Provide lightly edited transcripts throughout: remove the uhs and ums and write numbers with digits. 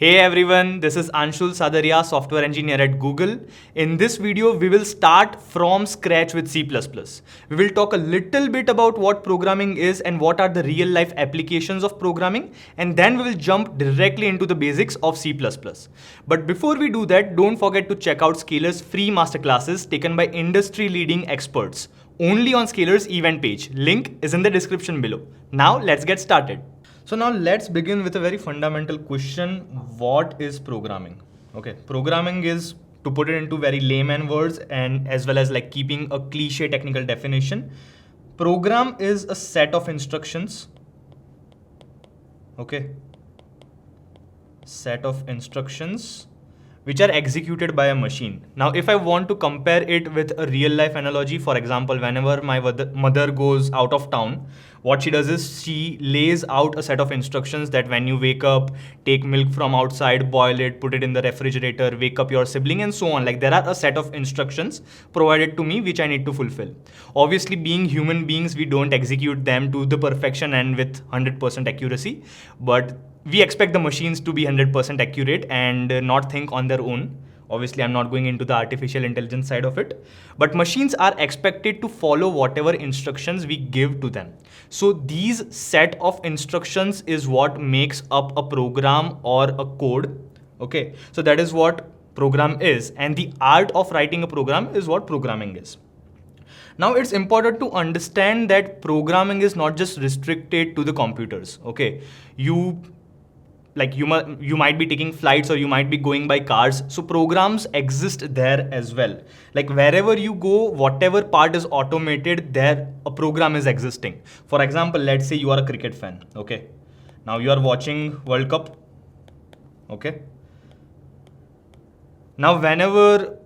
Hey everyone, this is Anshul Sadaria, software engineer at Google. In this video, we will start from scratch with C++. We will talk a little bit about what programming is and what are the real life applications of programming, and then we will jump directly into the basics of C++. But before we do that, don't forget to check out Scalar's free masterclasses taken by industry leading experts only on Scalar's event page. Link is in the description below. Now let's get started. So now let's begin with a very fundamental question. What is programming? Okay, programming is, to put it into very layman words and as well as like keeping a cliche technical definition, program is a set of instructions. Okay, set of instructions which are executed by a machine. Now, if I want to compare it with a real life analogy, for example, whenever my mother goes out of town, what she does is she lays out a set of instructions that when you wake up, take milk from outside, boil it, put it in the refrigerator, wake up your sibling and so on. Like there are a set of instructions provided to me which I need to fulfill. Obviously, being human beings, we don't execute them to the perfection and with 100% accuracy, but we expect the machines to be 100% accurate and not think on their own. Obviously, I'm not going into the artificial intelligence side of it, but machines are expected to follow whatever instructions we give to them. So these set of instructions is what makes up a program or a code. Okay, so that is what program is, and the art of writing a program is what programming is. Now it's important to understand that programming is not just restricted to the computers. Okay, you might be taking flights or you might be going by cars, so programs exist there as well. Like wherever you go, whatever part is automated, there a program is existing. For example, let's say you are a cricket fan. Okay, now you are watching World Cup. Okay, now whenever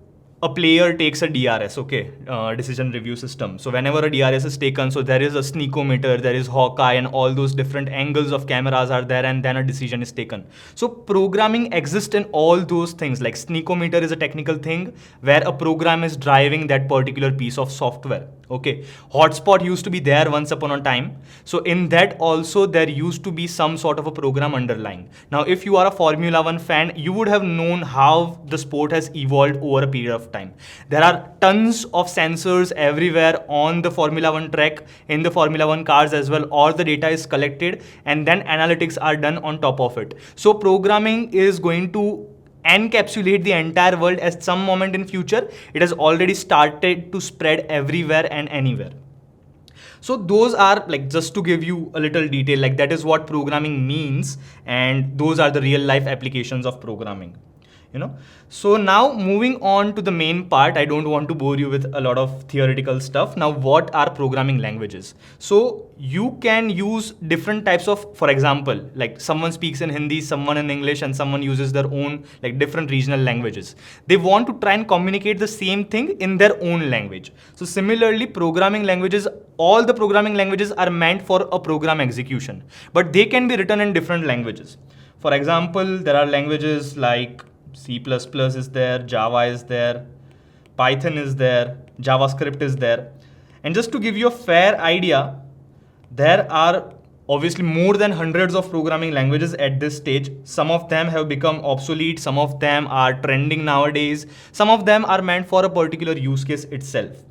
a player takes a DRS, okay, decision review system. So whenever a DRS is taken, so there is a sneakometer, there is Hawkeye, and all those different angles of cameras are there, and then a decision is taken. So programming exists in all those things. Like sneakometer is a technical thing where a program is driving that particular piece of software. Okay, hotspot used to be there once upon a time. So in that also there used to be some sort of a program underlying. Now, if you are a Formula 1 fan, you would have known how the sport has evolved over a period of time. There are tons of sensors everywhere on the Formula 1 track, in the Formula 1 cars as well. All the data is collected and then analytics are done on top of it. So programming is going to encapsulate the entire world. At some moment in future, it has already started to spread everywhere and anywhere. So those are, like, just to give you a little detail, like that is what programming means, and those are the real life applications of programming. So now moving on to the main part, I don't want to bore you with a lot of theoretical stuff. Now, what are programming languages? So you can use different types of, for example, like someone speaks in Hindi, someone in English, and someone uses their own like different regional languages. They want to try and communicate the same thing in their own language. So similarly, programming languages, all the programming languages are meant for a program execution, but they can be written in different languages. For example, there are languages like C++ is there, Java is there, Python is there, JavaScript is there. And just to give you a fair idea, there are obviously more than hundreds of programming languages at this stage. Some of them have become obsolete, some of them are trending nowadays, some of them are meant for a particular use case itself.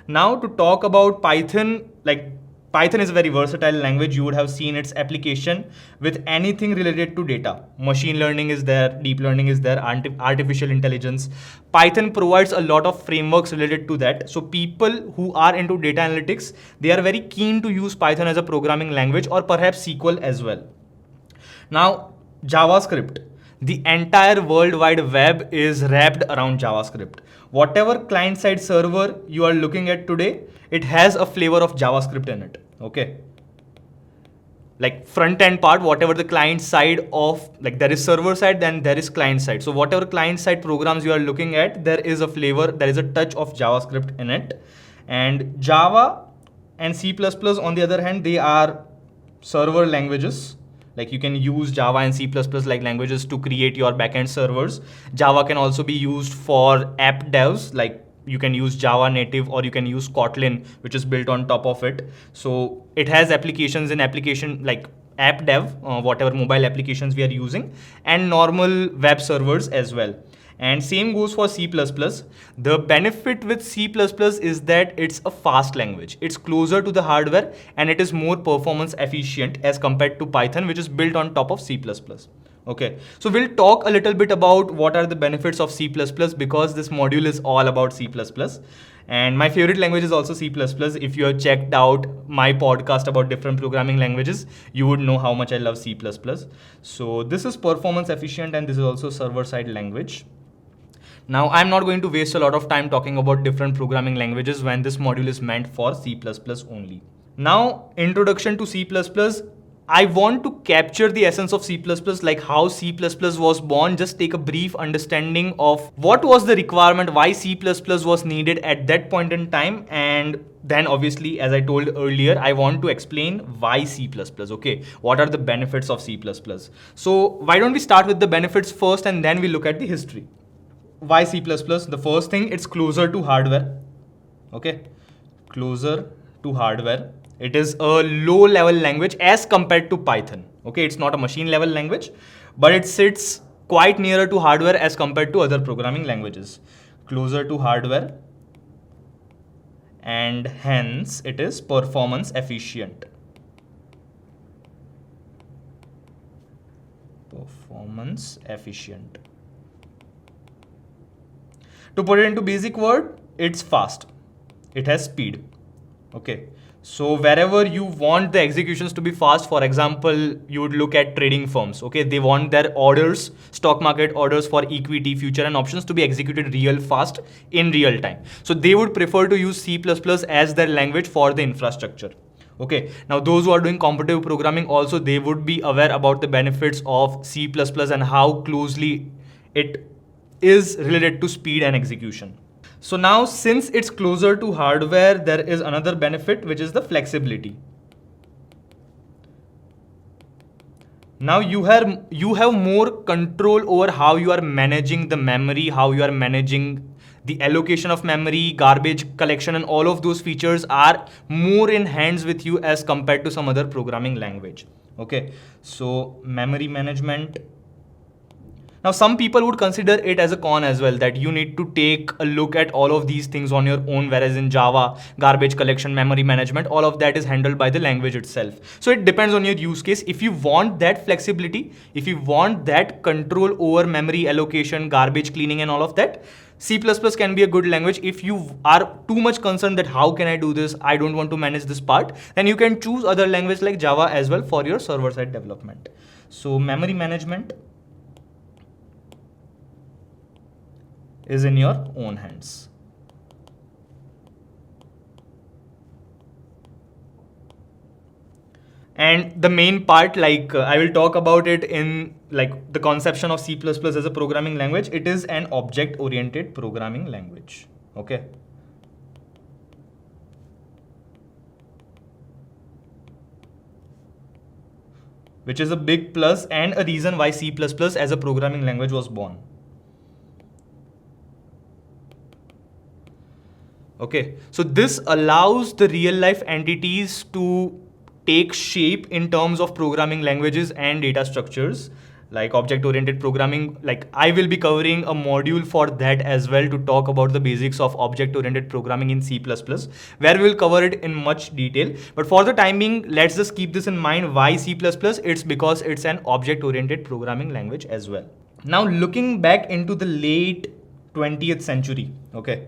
Now to talk about Python, like Python is a very versatile language. You would have seen its application with anything related to data. Machine learning is there, deep learning is there, artificial intelligence. Python provides a lot of frameworks related to that. So people who are into data analytics, they are very keen to use Python as a programming language, or perhaps SQL as well. Now, JavaScript. The entire World Wide Web is wrapped around JavaScript. Whatever client-side server you are looking at today, it has a flavor of JavaScript in it. Okay, like front end part, whatever the client side of, like there is server side, then there is client side. So whatever client side programs you are looking at, there is a flavor, there is a touch of JavaScript in it. And Java and C++ on the other hand, they are server languages. Like you can use Java and C++ like languages to create your backend servers. Java can also be used for app devs, like you can use Java native or you can use Kotlin, which is built on top of it. So it has applications in application, like app dev, whatever mobile applications we are using, and normal web servers as well. And same goes for C++. The benefit with C++ is that it's a fast language. It's closer to the hardware and it is more performance efficient as compared to Python, which is built on top of C++. Okay, so we'll talk a little bit about what are the benefits of C++ because this module is all about C++. And my favorite language is also C++. If you have checked out my podcast about different programming languages, you would know how much I love C++. So this is performance efficient and this is also server-side language. Now, I'm not going to waste a lot of time talking about different programming languages when this module is meant for C++ only. Now, introduction to C++. I want to capture the essence of C++, like how C++ was born, just take a brief understanding of what was the requirement, why C++ was needed at that point in time, and then obviously, as I told earlier, I want to explain why C++, okay? What are the benefits of C++? So why don't we start with the benefits first and then we look at the history. Why C++? The first thing, it's closer to hardware, okay? Closer to hardware. It is a low level language as compared to Python. Okay, it's not a machine level language, but it sits quite nearer to hardware as compared to other programming languages. Closer to hardware, and hence it is performance efficient. Performance efficient. To put it into basic word, it's fast. It has speed. Okay. So wherever you want the executions to be fast, for example, you would look at trading firms. Okay, they want their orders, stock market orders for equity, future and options to be executed real fast in real time. So they would prefer to use C++ as their language for the infrastructure. Okay, now those who are doing competitive programming also, they would be aware about the benefits of C++ and how closely it is related to speed and execution. So now, since it's closer to hardware, there is another benefit, which is the flexibility. Now you have more control over how you are managing the memory, how you are managing the allocation of memory, garbage collection, and all of those features are more in hands with you as compared to some other programming language. Okay, so memory management. Now, some people would consider it as a con as well, that you need to take a look at all of these things on your own, whereas in Java, garbage collection, memory management, all of that is handled by the language itself. So it depends on your use case. If you want that flexibility, if you want that control over memory allocation, garbage cleaning and all of that, C++ can be a good language. If you are too much concerned that how can I do this, I don't want to manage this part, then you can choose other language like Java as well for your server-side development. So memory management is in your own hands. And the main part, like I will talk about it in like the conception of C++ as a programming language. It is an object-oriented programming language. Okay. Which is a big plus and a reason why C++ as a programming language was born. Okay, so this allows the real life entities to take shape in terms of programming languages and data structures, like object-oriented programming. Like I will be covering a module for that as well to talk about the basics of object-oriented programming in C++, where we'll cover it in much detail. But for the time being, let's just keep this in mind. Why C++? It's because it's an object-oriented programming language as well. Now looking back into the late 20th century, okay,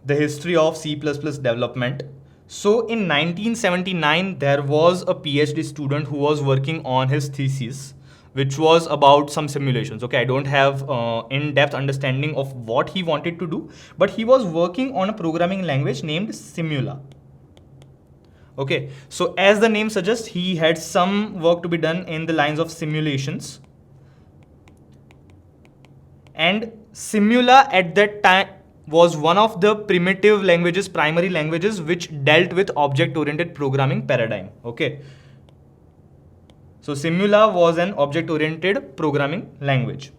the history of C++ development. So in 1979, there was a PhD student who was working on his thesis, which was about some simulations. Okay, I don't have in-depth understanding of what he wanted to do, but he was working on a programming language named Simula. Okay, so as the name suggests, he had some work to be done in the lines of simulations. And Simula at that time was one of the primitive languages, primary languages, which dealt with object-oriented programming paradigm. Okay. So Simula was an object-oriented programming language.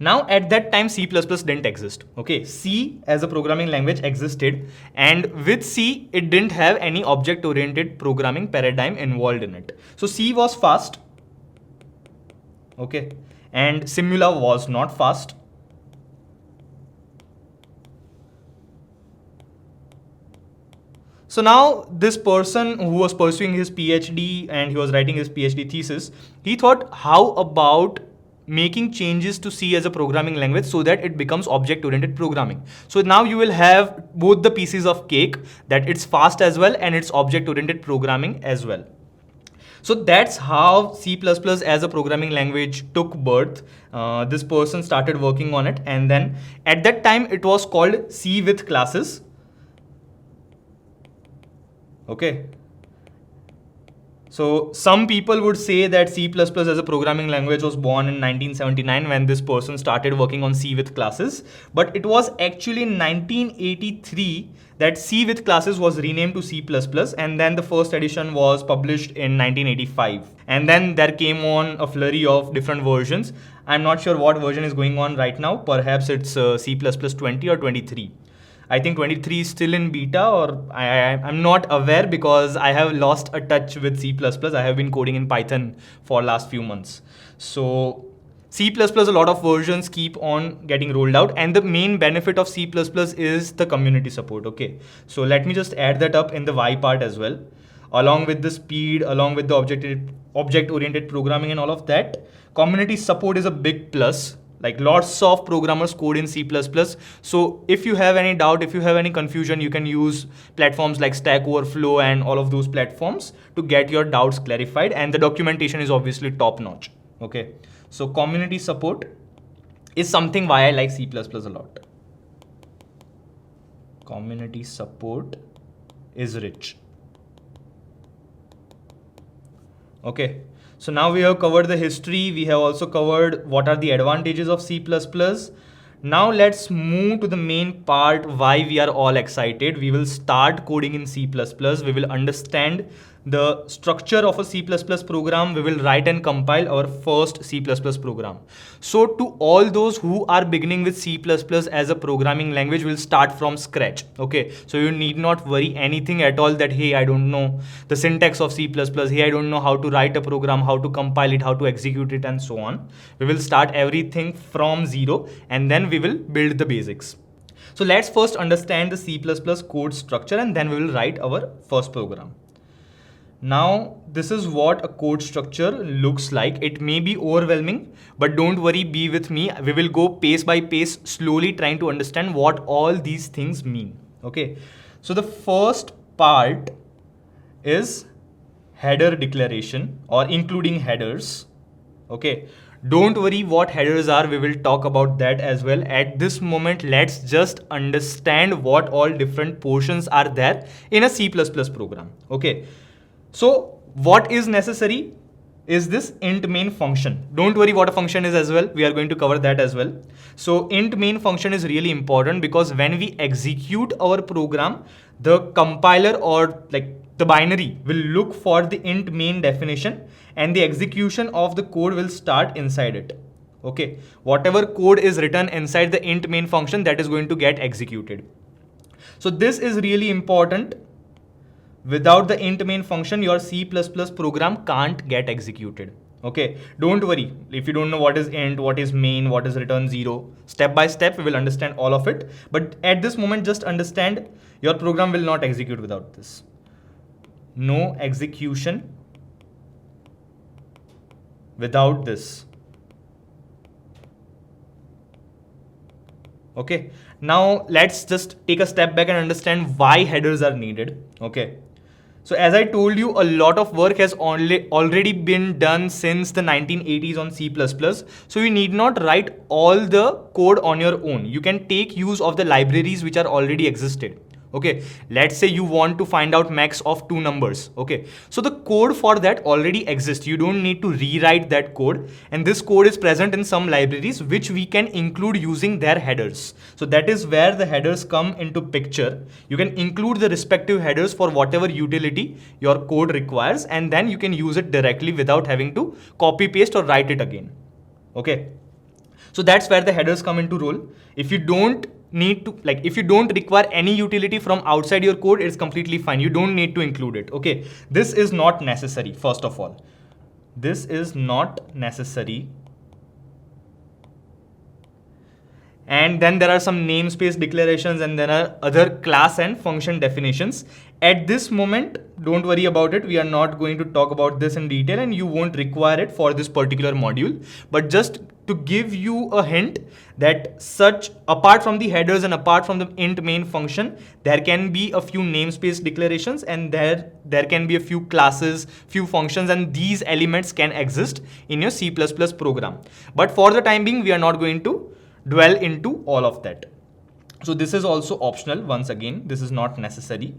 Now at that time C++ didn't exist. Okay, C as a programming language existed, and with C it didn't have any object oriented programming paradigm involved in it. So C was fast, okay, and Simula was not fast. So now this person who was pursuing his PhD and he was writing his PhD thesis, he thought, how about making changes to C as a programming language so that it becomes object-oriented programming. So now you will have both the pieces of cake, that it's fast as well and it's object-oriented programming as well. So that's how C++ as a programming language took birth. This person started working on it, and then at that time it was called C with classes. Okay. So some people would say that C++ as a programming language was born in 1979 when this person started working on C with classes. But it was actually in 1983 that C with classes was renamed to C++, and then the first edition was published in 1985. And then there came on a flurry of different versions. I'm not sure what version is going on right now. Perhaps it's C++ 20 or 23. I think 23 is still in beta, or I'm not aware because I have lost a touch with C++. I have been coding in Python for last few months. So C++, a lot of versions keep on getting rolled out, and the main benefit of C++ is the community support. Okay, so let me just add that up in the Y part as well. Along with the speed, along with the object-oriented programming and all of that, community support is a big plus. Like lots of programmers code in C++. So if you have any doubt, if you have any confusion, you can use platforms like Stack Overflow and all of those platforms to get your doubts clarified. And the documentation is obviously top notch. Okay. So community support is something why I like C++ a lot. Community support is rich. Okay. So now we have covered the history. We have also covered what are the advantages of C++. Now let's move to the main part, why we are all excited. We will start coding in C++. We will understand the structure of a C++ program. We will write and compile our first C++ program. So to all those who are beginning with C++ as a programming language, we'll start from scratch. Okay, so you need not worry anything at all that, hey, I don't know the syntax of C++. Hey, I don't know how to write a program, how to compile it, how to execute it, and so on. We will start everything from zero, and then we will build the basics. So let's first understand the C++ code structure, and then we will write our first program. Now, this is what a code structure looks like. It may be overwhelming, but don't worry, be with me. We will go pace by pace, slowly trying to understand what all these things mean. Okay, so the first part is header declaration, or including headers. Okay, don't worry what headers are, we will talk about that as well. At this moment, let's just understand what all different portions are there in a C++ program. Okay. So what is necessary is this int main function. Don't worry what a function is as well. We are going to cover that as well. So int main function is really important because when we execute our program, the compiler or like the binary will look for the int main definition, and the execution of the code will start inside it. Okay, whatever code is written inside the int main function, that is going to get executed. So this is really important. Without the int main function, your C++ program can't get executed. Okay, don't worry. If you don't know what is int, what is main, what is return 0, step by step, we will understand all of it. But at this moment, just understand your program will not execute without this. No execution without this. Okay, now let's just take a step back and understand why headers are needed. Okay. So as I told you, a lot of work has already been done since the 1980s on C++. So you need not write all the code on your own. You can take use of the libraries which are already existed. Okay, let's say you want to find out max of two numbers. Okay, so the code for that already exists. You don't need to rewrite that code, and this code is present in some libraries which we can include using their headers. So that is where the headers come into picture. You can include the respective headers for whatever utility your code requires, and then you can use it directly without having to copy paste or write it again. Okay. So that's where the headers come into role. If you don't need to, like, if you don't require any utility from outside your code, it's completely fine. You don't need to include it. Okay, this is not necessary. First of all, this is not necessary. And then there are some namespace declarations, and there are other class and function definitions. At this moment, don't worry about it. We are not going to talk about this in detail, and you won't require it for this particular module. But just to give you a hint that apart from the headers and apart from the int main function, there can be a few namespace declarations, and there can be a few classes, few functions, and these elements can exist in your C++ program. But for the time being, we are not going to dwell into all of that. So this is also optional. Once again, this is not necessary.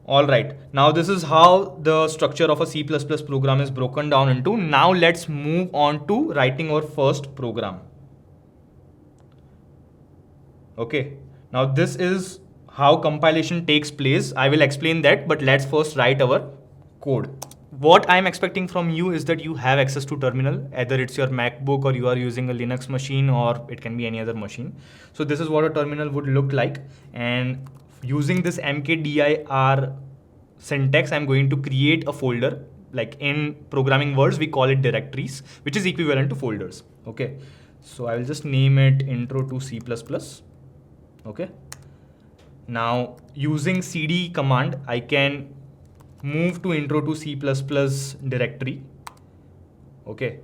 All right, now this is how the structure of a C++ program is broken down into. Now let's move on to writing our first program. Okay, now this is how compilation takes place. I will explain that, but let's first write our code. What I'm expecting from you is that you have access to terminal, either it's your MacBook or you are using a Linux machine, or it can be any other machine. So this is what a terminal would look like, and using this mkdir syntax, I'm going to create a folder. Like in programming words, we call it directories, which is equivalent to folders. Okay, so I will just name it intro to C++. Okay, now using cd command, I can move to intro to C++ directory. Okay,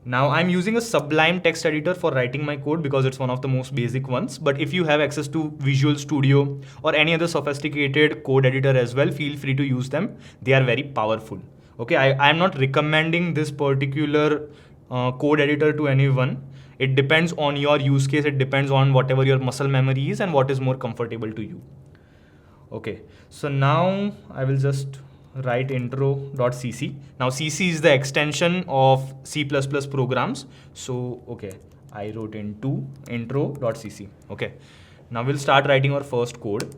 now I'm using a Sublime text editor for writing my code because it's one of the most basic ones. But if you have access to Visual Studio or any other sophisticated code editor as well, feel free to use them. They are very powerful. Okay, I'm not recommending this particular code editor to anyone. It depends on your use case. It depends on whatever your muscle memory is and what is more comfortable to you. Okay, so now I will just write intro.cc. Now cc is the extension of C++ programs. So, okay, I wrote into intro.cc. Okay, now we'll start writing our first code.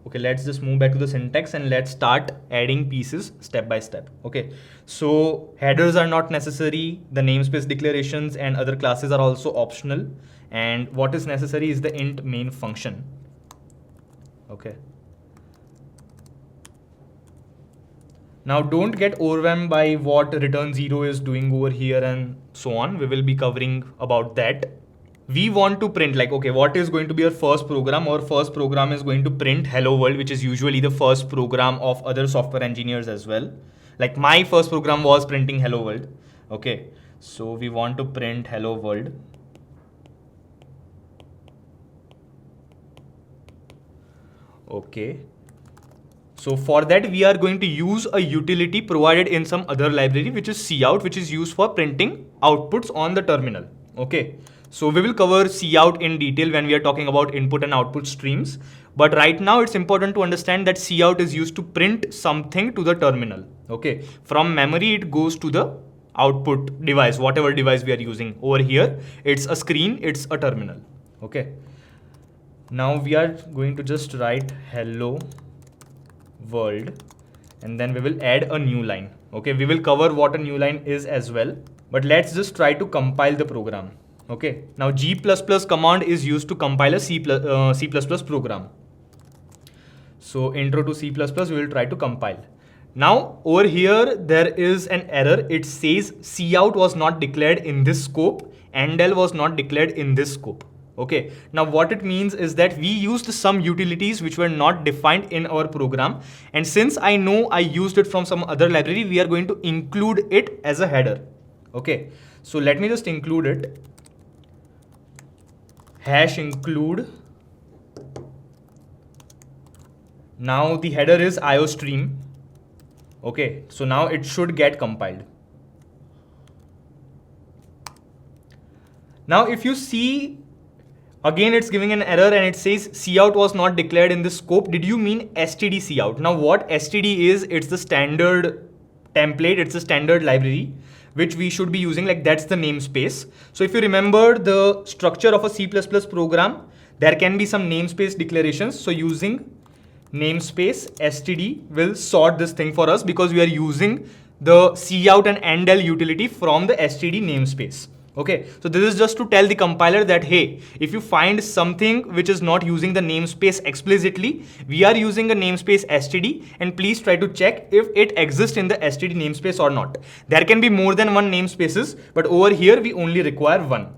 Okay, let's just move back to the syntax and let's start adding pieces step by step. Okay, so headers are not necessary. The namespace declarations and other classes are also optional. And what is necessary is the int main function. Okay. Now don't get overwhelmed by what return 0 is doing over here and so on. We will be covering about that. We want to print, like, okay, what is going to be our first program? Our first program is going to print hello world, which is usually the first program of other software engineers as well. Like my first program was printing hello world. Okay, so we want to print hello world. Okay. So for that, we are going to use a utility provided in some other library, which is cout, which is used for printing outputs on the terminal. Okay. So we will cover cout in detail when we are talking about input and output streams. But right now it's important to understand that cout is used to print something to the terminal. Okay. From memory, it goes to the output device, whatever device we are using. Over here, it's a screen, it's a terminal. Okay. Now we are going to just write hello world, and then we will add a new line. Okay, we will cover what a new line is as well, but let's just try to compile the program. Okay, now G++ command is used to compile a C++ program. So intro to C++, we will try to compile. Now over here, there is an error. It says cout was not declared in this scope, endl was not declared in this scope. Okay, now what it means is that we used some utilities which were not defined in our program, and since I know I used it from some other library, we are going to include it as a header. Okay, so let me just include it. Hash include. Now the header is iostream. Okay, so now it should get compiled. Now if you see, again, it's giving an error and it says cout was not declared in this scope. Did you mean std cout? Now what std is, it's the standard template, it's the standard library which we should be using, like that's the namespace. So if you remember the structure of a C++ program, there can be some namespace declarations. So using namespace std will sort this thing for us because we are using the cout and endl utility from the std namespace. Okay, so this is just to tell the compiler that, hey, if you find something which is not using the namespace explicitly, we are using a namespace std, and please try to check if it exists in the std namespace or not. There can be more than one namespaces, but over here we only require one.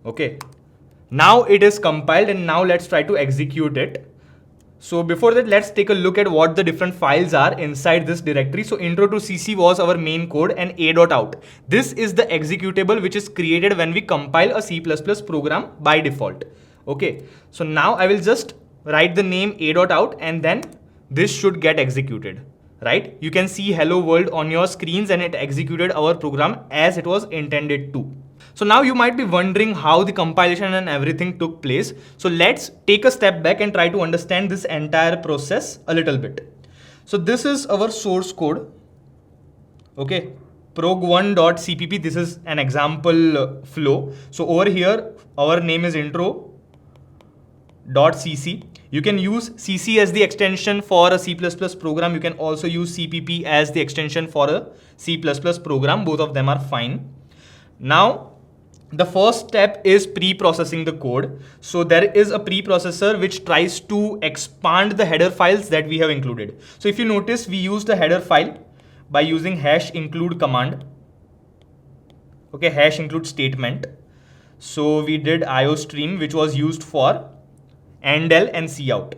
Okay, now it is compiled, and now let's try to execute it. So before that, let's take a look at what the different files are inside this directory. So intro to CC was our main code, and a.out. This is the executable which is created when we compile a C++ program by default. Okay, so now I will just write the name a.out, and then this should get executed, right? You can see hello world on your screens, and it executed our program as it was intended to. So now you might be wondering how the compilation and everything took place. So let's take a step back and try to understand this entire process a little bit. So this is our source code. Okay, prog1.cpp. This is an example flow. So over here, our name is intro.cc. You can use cc as the extension for a C++ program. You can also use cpp as the extension for a C++ program. Both of them are fine. Now, the first step is pre-processing the code. So there is a preprocessor which tries to expand the header files that we have included. So if you notice, we used a header file by using #include command. Okay, #include statement. So we did iostream, which was used for endl and cout.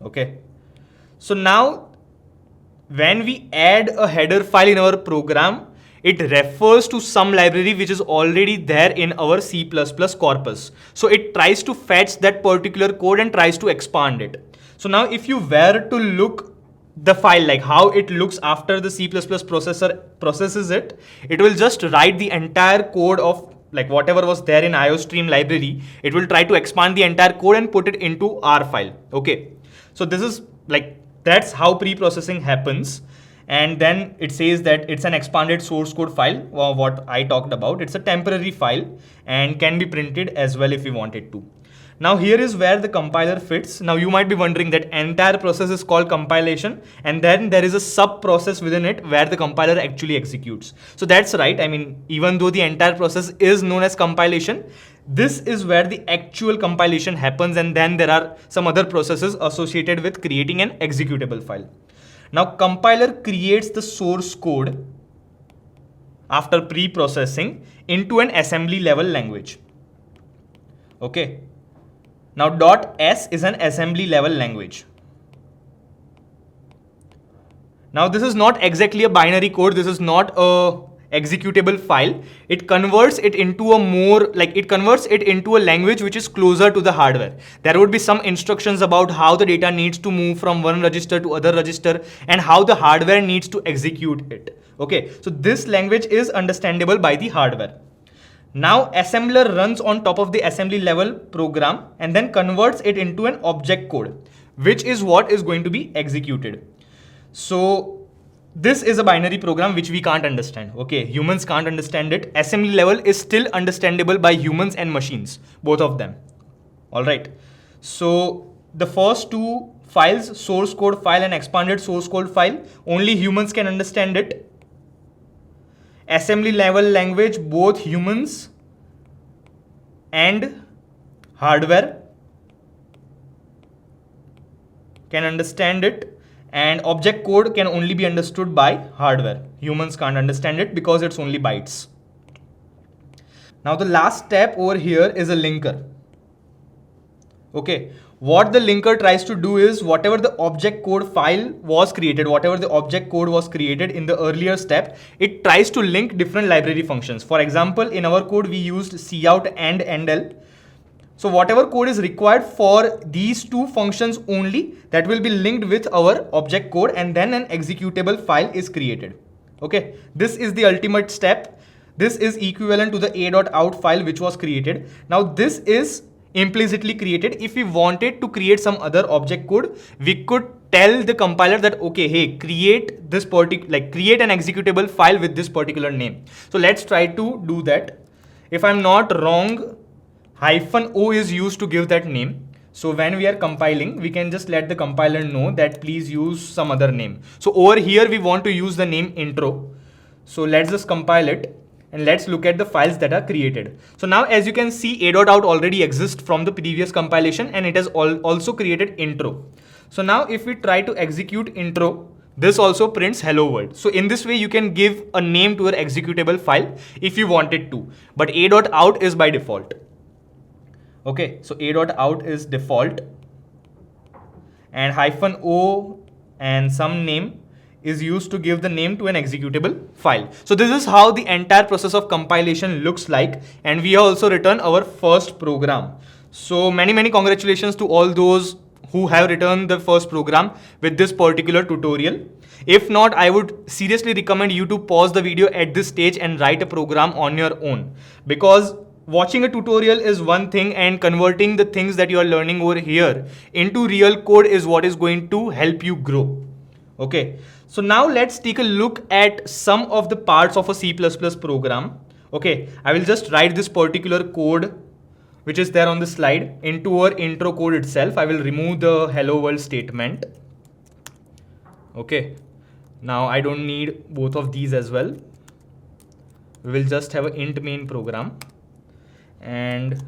Okay. So now when we add a header file in our program, it refers to some library which is already there in our C++ corpus. So it tries to fetch that particular code and tries to expand it. So now if you were to look the file, like how it looks after the C++ processor processes it, it will just write the entire code of like whatever was there in iostream library. It will try to expand the entire code and put it into our file. Okay. So this is like, that's how pre-processing happens. And then it says that it's an expanded source code file, what I talked about. It's a temporary file and can be printed as well if we wanted to. Now here is where the compiler fits. Now you might be wondering that entire process is called compilation, and then there is a sub process within it where the compiler actually executes. So that's right. I mean, even though the entire process is known as compilation, this is where the actual compilation happens, and then there are some other processes associated with creating an executable file. Now compiler creates the source code after pre-processing into an assembly level language. Okay. Now .s is an assembly level language. Now this is not exactly a binary code. This is not a executable file. It converts it into a language which is closer to the hardware. There would be some instructions about how the data needs to move from one register to other register and how the hardware needs to execute it. Okay, so this language is understandable by the hardware. Now assembler runs on top of the assembly level program and then converts it into an object code, which is what is going to be executed. So this is a binary program which we can't understand. Okay, humans can't understand it. Assembly level is still understandable by humans and machines, both of them. All right. So the first two files, source code file and expanded source code file, only humans can understand it. Assembly level language, both humans and hardware can understand it. And object code can only be understood by hardware. Humans can't understand it because it's only bytes. Now the last step over here is a linker. Okay, what the linker tries to do is whatever the object code file was created, whatever the object code was created in the earlier step, it tries to link different library functions. For example, in our code we used cout and endl. So whatever code is required for these two functions only, that will be linked with our object code, and then an executable file is created. Okay, this is the ultimate step. This is equivalent to the a.out file which was created. Now this is implicitly created. If we wanted to create some other object code, we could tell the compiler that, okay, hey, create this create an executable file with this particular name. So let's try to do that. If I'm not wrong, -o is used to give that name. So when we are compiling, we can just let the compiler know that please use some other name. So over here, we want to use the name intro. So let's just compile it and let's look at the files that are created. So now as you can see, a.out already exists from the previous compilation and it has also created intro. So now if we try to execute intro, this also prints hello world. So in this way, you can give a name to your executable file if you wanted to, but a.out is by default. Okay, so a.out is default and -o and some name is used to give the name to an executable file. So this is how the entire process of compilation looks like, and we have also written our first program. So many congratulations to all those who have written the first program with this particular tutorial. If not, I would seriously recommend you to pause the video at this stage and write a program on your own, because watching a tutorial is one thing and converting the things that you are learning over here into real code is what is going to help you grow. Okay, so now let's take a look at some of the parts of a C++ program. Okay, I will just write this particular code which is there on the slide into our intro code itself. I will remove the hello world statement. Okay, now I don't need both of these as well. We will just have an int main program. And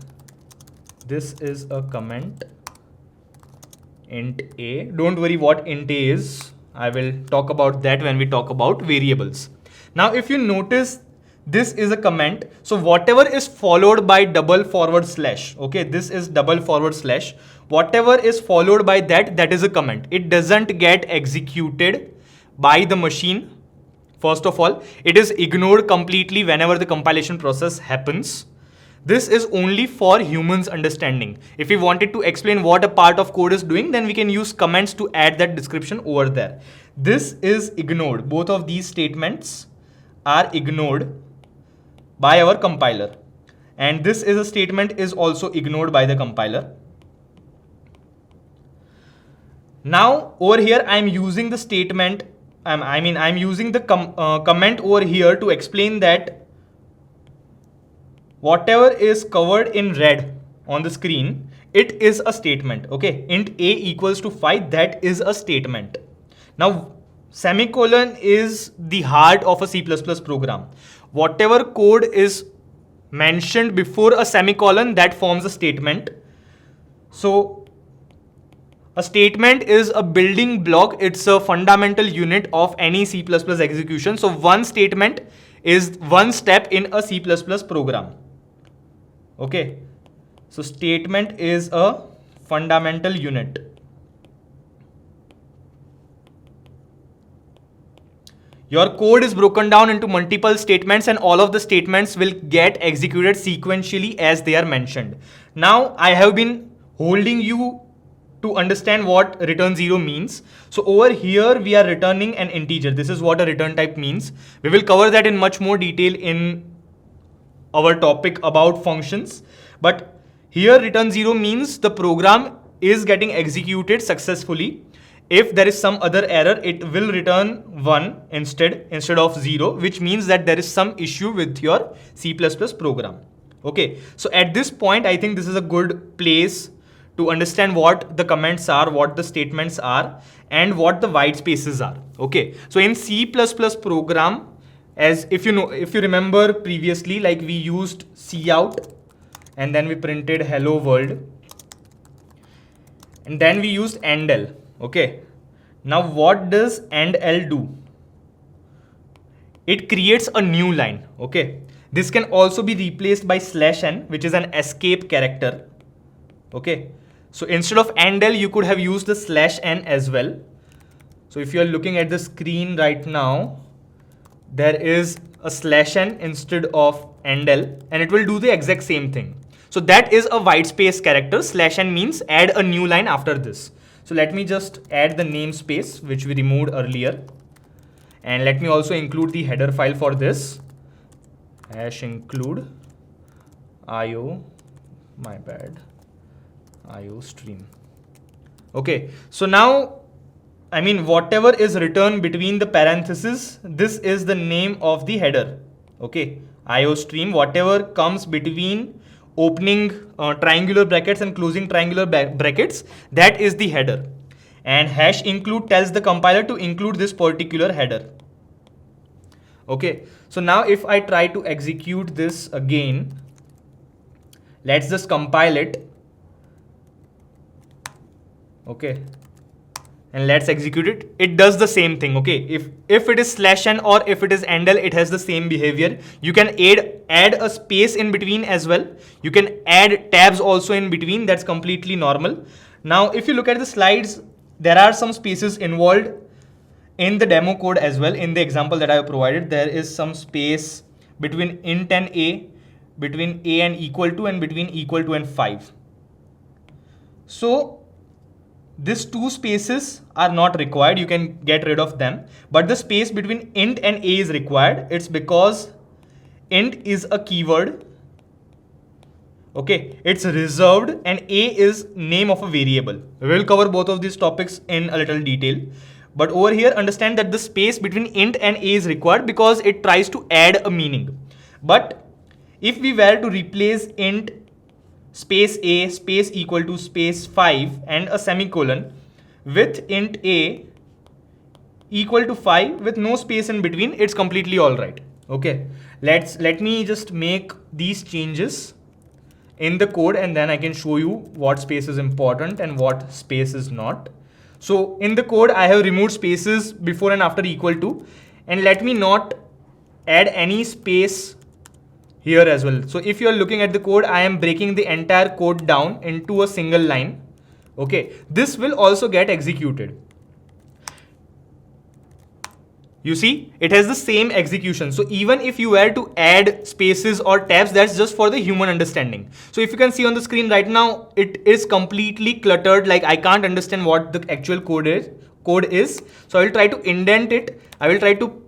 this is a comment int a. Don't worry what int a is. I will talk about that when we talk about variables. Now, if you notice, this is a comment. So whatever is followed by // okay, this is // whatever is followed by that, that is a comment. It doesn't get executed by the machine. First of all, it is ignored completely whenever the compilation process happens. This is only for humans understanding. If we wanted to explain what a part of code is doing, then we can use comments to add that description over there. This is ignored. Both of these statements are ignored by our compiler. And this is a statement is also ignored by the compiler. Now over here, I'm using the statement, I'm using the comment over here to explain that whatever is covered in red on the screen, it is a statement. Okay, int a equals to 5, that is a statement. Now, semicolon is the heart of a C++ program. Whatever code is mentioned before a semicolon, that forms a statement. So, a statement is a building block. It's a fundamental unit of any C++ execution. So, one statement is one step in a C++ program. Okay, so statement is a fundamental unit. Your code is broken down into multiple statements and all of the statements will get executed sequentially as they are mentioned. Now, I have been holding you to understand what return 0 means. So over here, we are returning an integer. This is what a return type means. We will cover that in much more detail in our topic about functions, but here return 0 means the program is getting executed successfully. If there is some other error, it will return 1 instead of 0, which means that there is some issue with your C++ program. Okay, so at this point, I think this is a good place to understand what the comments are, what the statements are, and what the white spaces are. Okay, so in C++ program, as if you remember previously, like we used cout and then we printed hello world and then we used endl. Okay, now what does endl do? It creates a new line. Okay, this can also be replaced by /n, which is an escape character. Okay, so instead of endl, you could have used the /n as well. So if you are looking at the screen right now, there is a /n instead of endl, and it will do the exact same thing. So that is a white space character. /n means add a new line after this. So let me just add the namespace, which we removed earlier. And let me also include the header file for this. #include IO, IO stream. Okay, so now, whatever is written between the parentheses, this is the name of the header. Okay, IO stream, whatever comes between opening triangular brackets and closing triangular brackets, that is the header. And hash include tells the compiler to include this particular header. Okay, so now if I try to execute this again, let's just compile it. Okay, and let's execute it. It does the same thing. Okay, if it is /n or if it is endl, it has the same behavior. You can add a space in between as well. You can add tabs also in between. That's completely normal. Now if you look at the slides, there are some spaces involved in the demo code as well. In the example that I have provided, there is some space between int and a, between a and equal to, and between equal to and 5. So these two spaces are not required. You can get rid of them. But the space between int and a is required. It's because int is a keyword. Okay, it's reserved, and a is name of a variable. We will cover both of these topics in a little detail. But over here, understand that the space between int and a is required because it tries to add a meaning. But if we were to replace int space a space equal to space 5 and a semicolon with int a equal to 5 with no space in between, it's completely all right. Okay, let me just make these changes in the code, and then I can show you what space is important and what space is not. So in the code, I have removed spaces before and after equal to, and let me not add any space here as well. So if you are looking at the code, I am breaking the entire code down into a single line. Okay, this will also get executed. You see, it has the same execution. So even if you were to add spaces or tabs, that's just for the human understanding. So if you can see on the screen right now, it is completely cluttered. Like I can't understand what the actual code is. So I will try to indent it. I will try to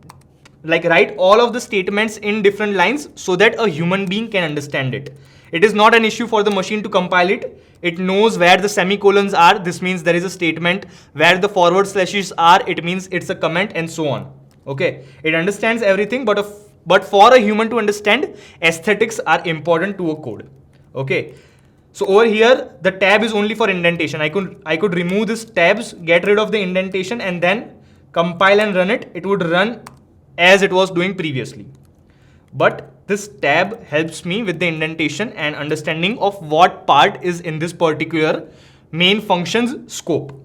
write all of the statements in different lines so that a human being can understand it. It is not an issue for the machine to compile it. It knows where the semicolons are. This means there is a statement. Where the forward slashes are, it means it's a comment, and so on. Okay, it understands everything, but for a human to understand, aesthetics are important to a code. Okay, so over here the tab is only for indentation. I could remove this tabs, get rid of the indentation, and then compile and run it. It would run as it was doing previously. But this tab helps me with the indentation and understanding of what part is in this particular main function's scope.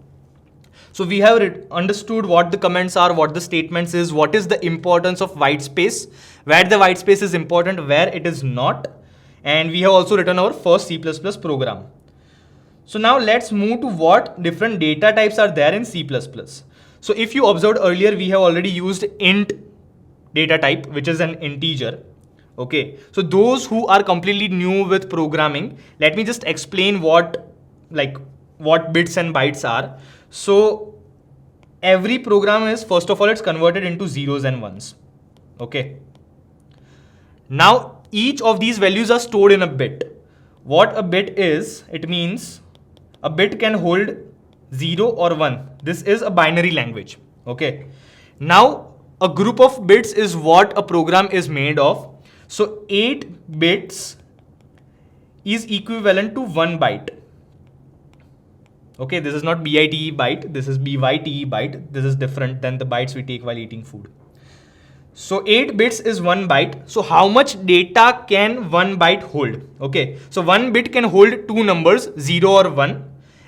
So we have understood what the comments are, what the statements is, what is the importance of white space, where the white space is important, where it is not. And we have also written our first C++ program. So now let's move to what different data types are there in C++. So if you observed earlier, we have already used int data type, which is an integer. Okay, so those who are completely new with programming, let me just explain what bits and bytes are. So every program is, first of all, it's converted into zeros and ones. Okay, now each of these values are stored in a bit. What a bit is, it means a bit can hold 0 or 1. This is a binary language. Okay, now a group of bits is what a program is made of. So 8 bits is equivalent to 1 byte. Okay, this is not BITE byte, this is BYTE byte. This is different than the bytes we take while eating food. So 8 bits is 1 byte. So how much data can 1 byte hold? Okay, so 1 bit can hold two numbers, 0 or 1.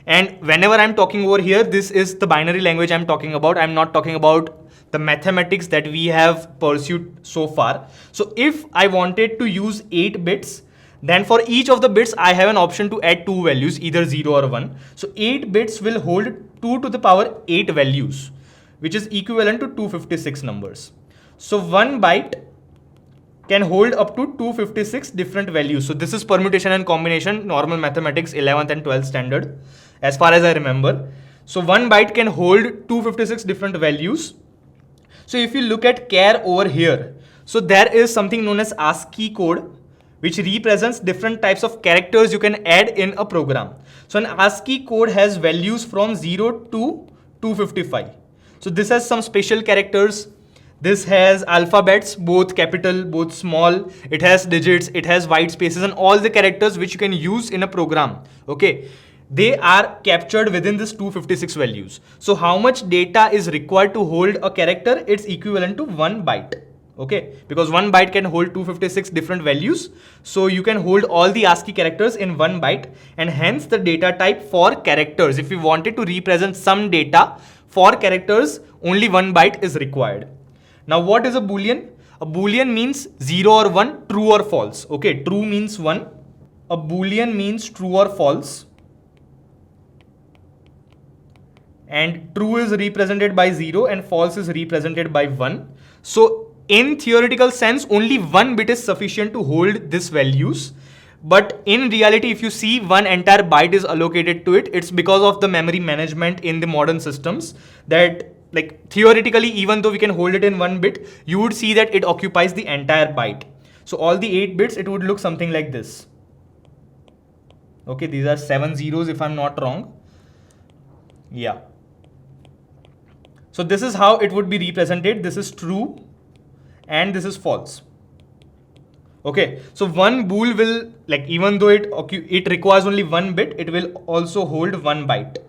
And whenever I'm talking over here, this is the binary language I'm talking about. I'm not talking about the mathematics that we have pursued so far. So if I wanted to use 8 bits, then for each of the bits, I have an option to add two values, either 0 or 1. So 8 bits will hold 2 to the power 8 values, which is equivalent to 256 numbers. So 1 byte can hold up to 256 different values. So this is permutation and combination, normal mathematics, 11th and 12th standard, as far as I remember. So 1 byte can hold 256 different values. So if you look at char over here, so there is something known as ASCII code, which represents different types of characters you can add in a program. So an ASCII code has values from 0 to 255. So this has some special characters. This has alphabets, both capital, both small. It has digits, it has white spaces, and all the characters which you can use in a program. Okay, they are captured within this 256 values. So how much data is required to hold a character? It's equivalent to 1 byte. Okay, because 1 byte can hold 256 different values. So you can hold all the ASCII characters in 1 byte, and hence the data type for characters. If you wanted to represent some data for characters, only 1 byte is required. Now what is a boolean? A boolean means 0 or 1, true or false. Okay, true means 1. A boolean means true or false. And true is represented by 0 and false is represented by 1. So in theoretical sense, only 1 bit is sufficient to hold these values. But in reality, if you see one entire byte is allocated to it, it's because of the memory management in the modern systems that, like, theoretically, even though we can hold it in 1 bit, you would see that it occupies the entire byte. So all the 8 bits, it would look something like this. Okay, these are 7 zeros if I'm not wrong. Yeah. So this is how it would be represented. This is true and this is false. Okay, so one bool will, like, even though it requires only 1 bit, it will also hold 1 byte.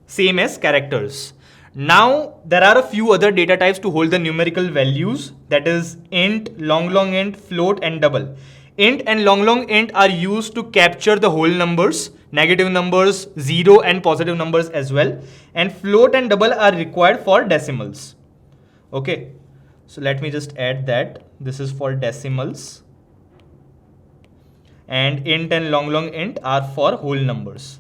Same as characters. Now there are a few other data types to hold the numerical values, that is int, long int, float, and double. Int and long int are used to capture the whole numbers, negative numbers, 0 and positive numbers as well. And float and double are required for decimals. Okay, so let me just add that. This is for decimals. And int and long int are for whole numbers.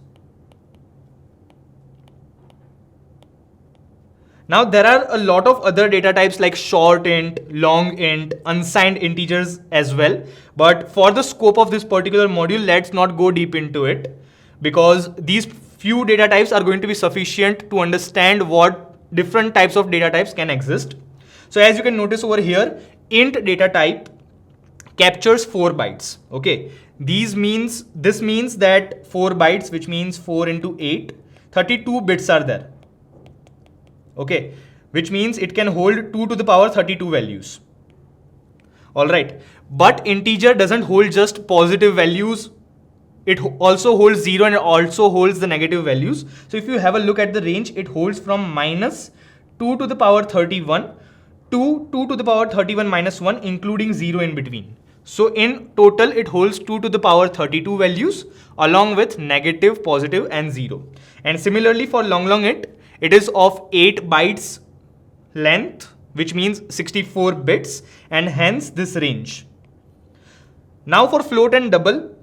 Now there are a lot of other data types like short int, long int, unsigned integers as well. But for the scope of this particular module, let's not go deep into it, because these few data types are going to be sufficient to understand what different types of data types can exist. So as you can notice over here, int data type captures 4 bytes. Okay, this means that 4 bytes, which means 4 into 8, 32 bits are there. Okay, which means it can hold 2 to the power 32 values. All right, but integer doesn't hold just positive values. It also holds 0 and it also holds the negative values. So if you have a look at the range, it holds from minus 2 to the power 31 to 2 to the power 31 minus 1, including 0 in between. So in total, it holds 2 to the power 32 values along with negative, positive, and 0. And similarly for long int, it is of 8 bytes length, which means 64 bits, and hence this range. Now for float and double,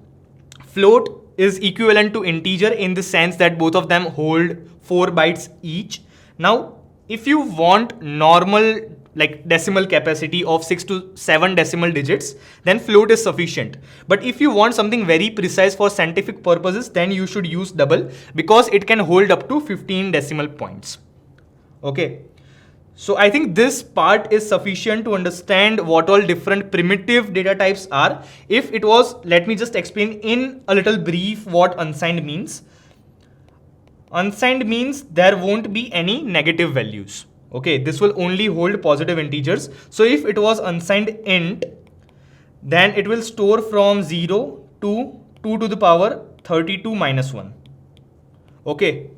float is equivalent to integer in the sense that both of them hold 4 bytes each. Now, if you want normal, like, decimal capacity of 6 to 7 decimal digits, then float is sufficient. But if you want something very precise for scientific purposes, then you should use double, because it can hold up to 15 decimal points. Okay. So I think this part is sufficient to understand what all different primitive data types are. If it was, let me just explain in a little brief what unsigned means. Unsigned means there won't be any negative values. Okay, this will only hold positive integers. So if it was unsigned int, then it will store from 0 to 2 to the power 32 minus 1. Okay.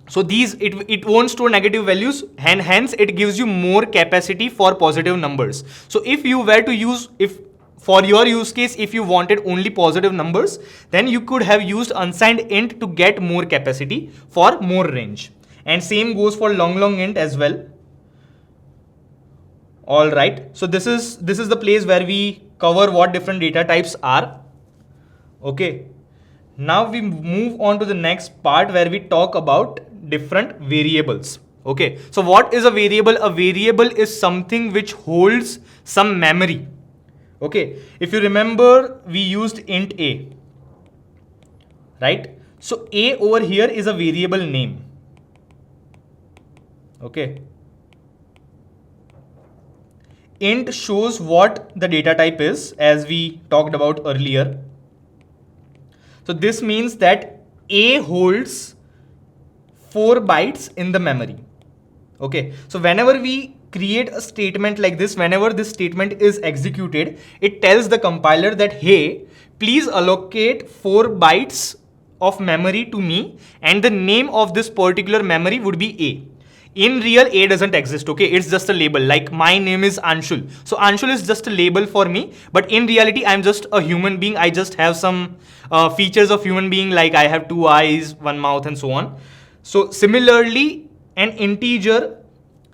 So it won't store negative values, and hence it gives you more capacity for positive numbers. So if you were to use, for your use case, if you wanted only positive numbers, then you could have used unsigned int to get more capacity for more range. And same goes for long int as well. All right. So this is the place where we cover what different data types are. Okay. Now we move on to the next part where we talk about different variables. Okay. So what is a variable? A variable is something which holds some memory. Okay. If you remember, we used int a, right? So a over here is a variable name. Okay. Int shows what the data type is, as we talked about earlier. So this means that a holds 4 bytes in the memory. Okay, so whenever we create a statement like this, whenever this statement is executed, it tells the compiler that, hey, please allocate 4 bytes of memory to me, and the name of this particular memory would be A. In real, A doesn't exist, okay? It's just a label. Like my name is Anshul. So Anshul is just a label for me, but in reality, I'm just a human being. I just have some features of human being, like I have 2 eyes, 1 mouth, and so on. So similarly, an integer,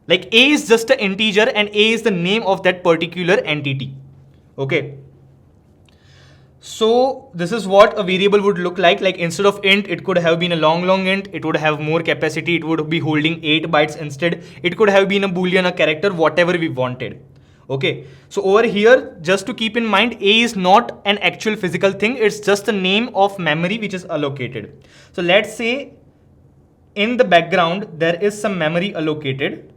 like A is just an integer and A is the name of that particular entity, okay? So this is what a variable would look like. Like instead of int, it could have been a long int. It would have more capacity. It would be holding 8 bytes instead. It could have been a boolean, a character, whatever we wanted. Okay. So over here, just to keep in mind, A is not an actual physical thing. It's just the name of memory which is allocated. So let's say in the background, there is some memory allocated,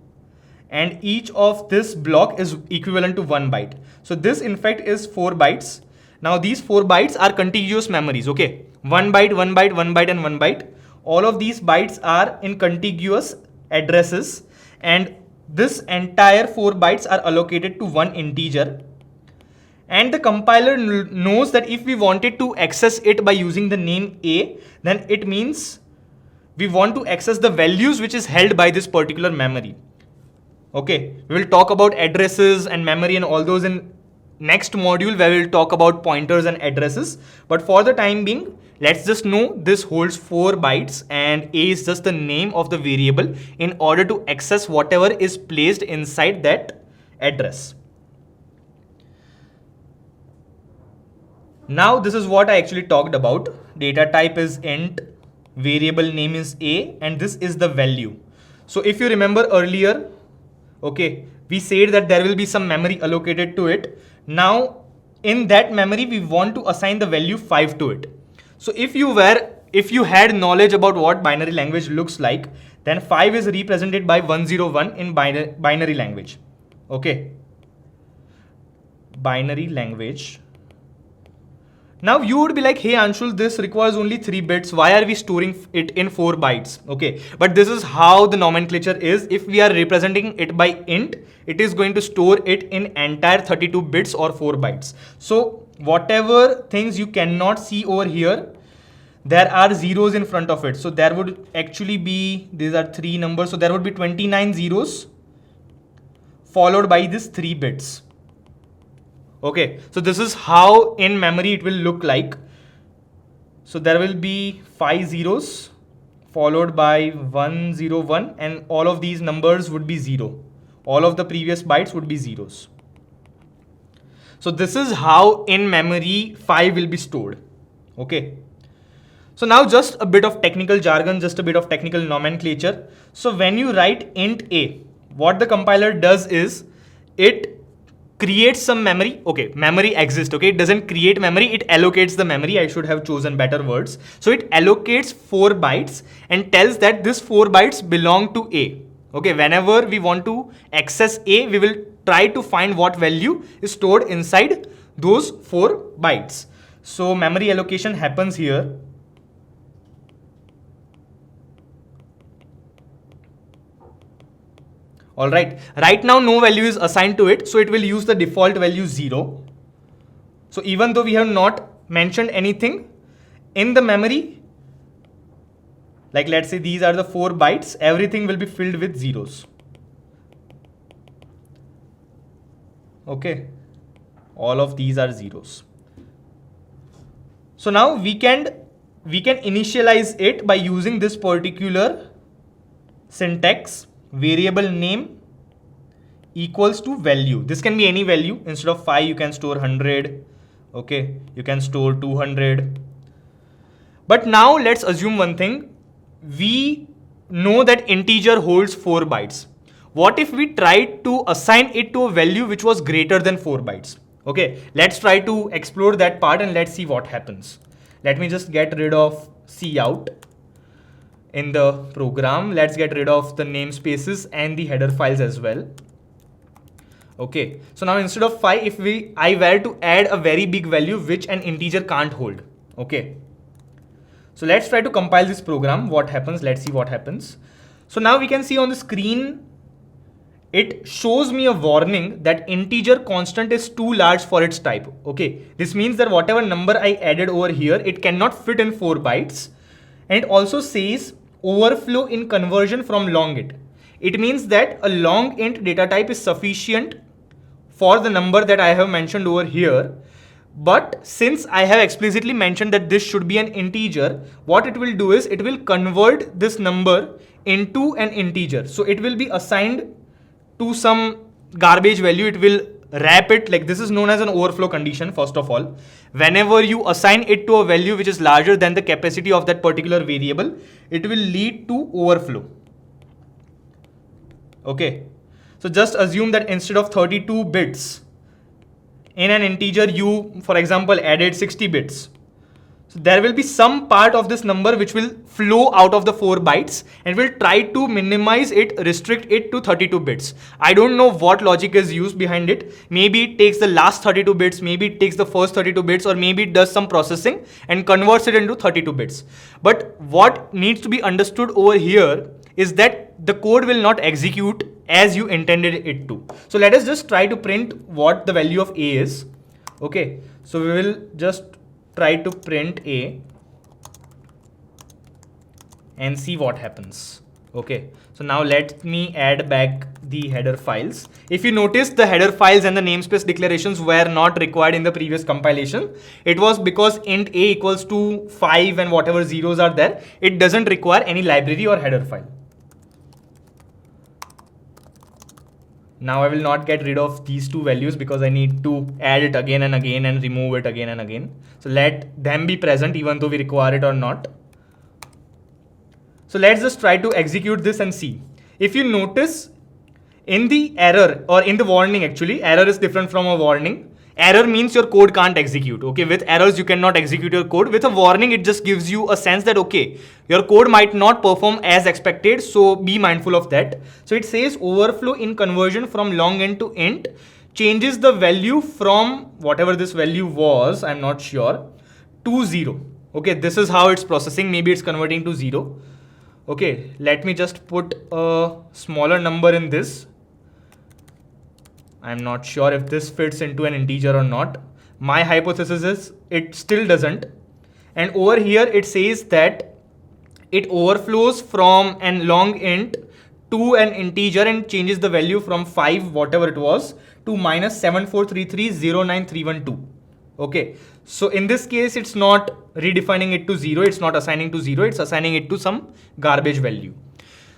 and each of this block is equivalent to 1 byte. So this in fact is 4 bytes. Now these 4 bytes are contiguous memories, okay? 1 byte, 1 byte, 1 byte, and 1 byte. All of these bytes are in contiguous addresses, and this entire 4 bytes are allocated to one integer. And the compiler knows that if we wanted to access it by using the name A, then it means we want to access the values which is held by this particular memory. Okay, we will talk about addresses and memory and all those in next module, where we'll talk about pointers and addresses. But for the time being, let's just know this holds 4 bytes and A is just the name of the variable in order to access whatever is placed inside that address. Now this is what I actually talked about. Data type is int, variable name is A, and this is the value. So if you remember earlier, okay, we said that there will be some memory allocated to it. Now in that memory, we want to assign the value 5 to it. So if you had knowledge about what binary language looks like, then 5 is represented by 101 in binary language. Okay, binary language. Now you would be like, hey Anshul, this requires only 3 bits. Why are we storing it in 4 bytes? Okay, but this is how the nomenclature is. If we are representing it by int, it is going to store it in entire 32 bits or 4 bytes. So whatever things you cannot see over here, there are zeros in front of it. So there would actually be, these are 3 numbers. So there would be 29 zeros followed by these 3 bits. Okay, so this is how in memory it will look like. So there will be 5 zeros followed by 101, and all of these numbers would be 0. All of the previous bytes would be zeros. So this is how in memory 5 will be stored. Okay. So now just a bit of technical jargon, just a bit of technical nomenclature. So when you write int A, what the compiler does is it creates some memory. Okay, memory exists. Okay, it doesn't create memory, it allocates the memory. I should have chosen better words. So it allocates 4 bytes and tells that this 4 bytes belong to A. Okay, whenever we want to access A, we will try to find what value is stored inside those 4 bytes. So memory allocation happens here. All right, right now no value is assigned to it, so it will use the default value 0. So even though we have not mentioned anything in the memory, like let's say these are the 4 bytes, everything will be filled with zeros. Okay, all of these are zeros. So now we can initialize it by using this particular syntax. Variable name equals to value. This can be any value. Instead of 5, you can store 100. Okay, you can store 200. But now let's assume one thing. We know that integer holds 4 bytes. What if we tried to assign it to a value which was greater than 4 bytes? Okay, let's try to explore that part and let's see what happens. Let me just get rid of cout in the program. Let's get rid of the namespaces and the header files as well. Okay, so now instead of 5, if I were to add a very big value which an integer can't hold. Okay, so let's try to compile this program. What happens? Let's see what happens. So now we can see on the screen it shows me a warning that integer constant is too large for its type. Okay, this means that whatever number I added over here, it cannot fit in 4 bytes. And it also says overflow in conversion from long int. It means that a long int data type is sufficient for the number that I have mentioned over here. But since I have explicitly mentioned that this should be an integer, what it will do is it will convert this number into an integer. So it will be assigned to some garbage value. It will wrap it, like this is known as an overflow condition. First of all, whenever you assign it to a value which is larger than the capacity of that particular variable, it will lead to overflow. Okay, so just assume that instead of 32 bits in an integer, you, for example, added 60 bits. So there will be some part of this number which will flow out of the 4 bytes and will try to minimize it, restrict it to 32 bits. I don't know what logic is used behind it. Maybe it takes the last 32 bits, maybe it takes the first 32 bits, or maybe it does some processing and converts it into 32 bits. But what needs to be understood over here is that the code will not execute as you intended it to. So let us just try to print what the value of a is. Okay, so we will just try to print a and see what happens. Okay, so now let me add back the header files. If you notice, the header files and the namespace declarations were not required in the previous compilation. It was because int a equals to 5 and whatever zeros are there, it doesn't require any library or header file. Now I will not get rid of these two values because I need to add it again and again and remove it again and again. So let them be present even though we require it or not. So let's just try to execute this and see. If you notice, in the error, or in the warning actually, error is different from a warning. Error means your code can't execute. Okay, with errors you cannot execute your code. With a warning, it just gives you a sense that okay, your code might not perform as expected, so be mindful of that. So it says overflow in conversion from long int to int changes the value from whatever this value was, I'm not sure, to 0. Okay, this is how it's processing. Maybe it's converting to 0. Okay, let me just put a smaller number in this. I'm not sure if this fits into an integer or not. My hypothesis is it still doesn't. And over here it says that it overflows from an long int to an integer and changes the value from 5, whatever it was, to minus 743309312. Okay, so in this case it's not redefining it to 0, it's not assigning to 0, it's assigning it to some garbage value.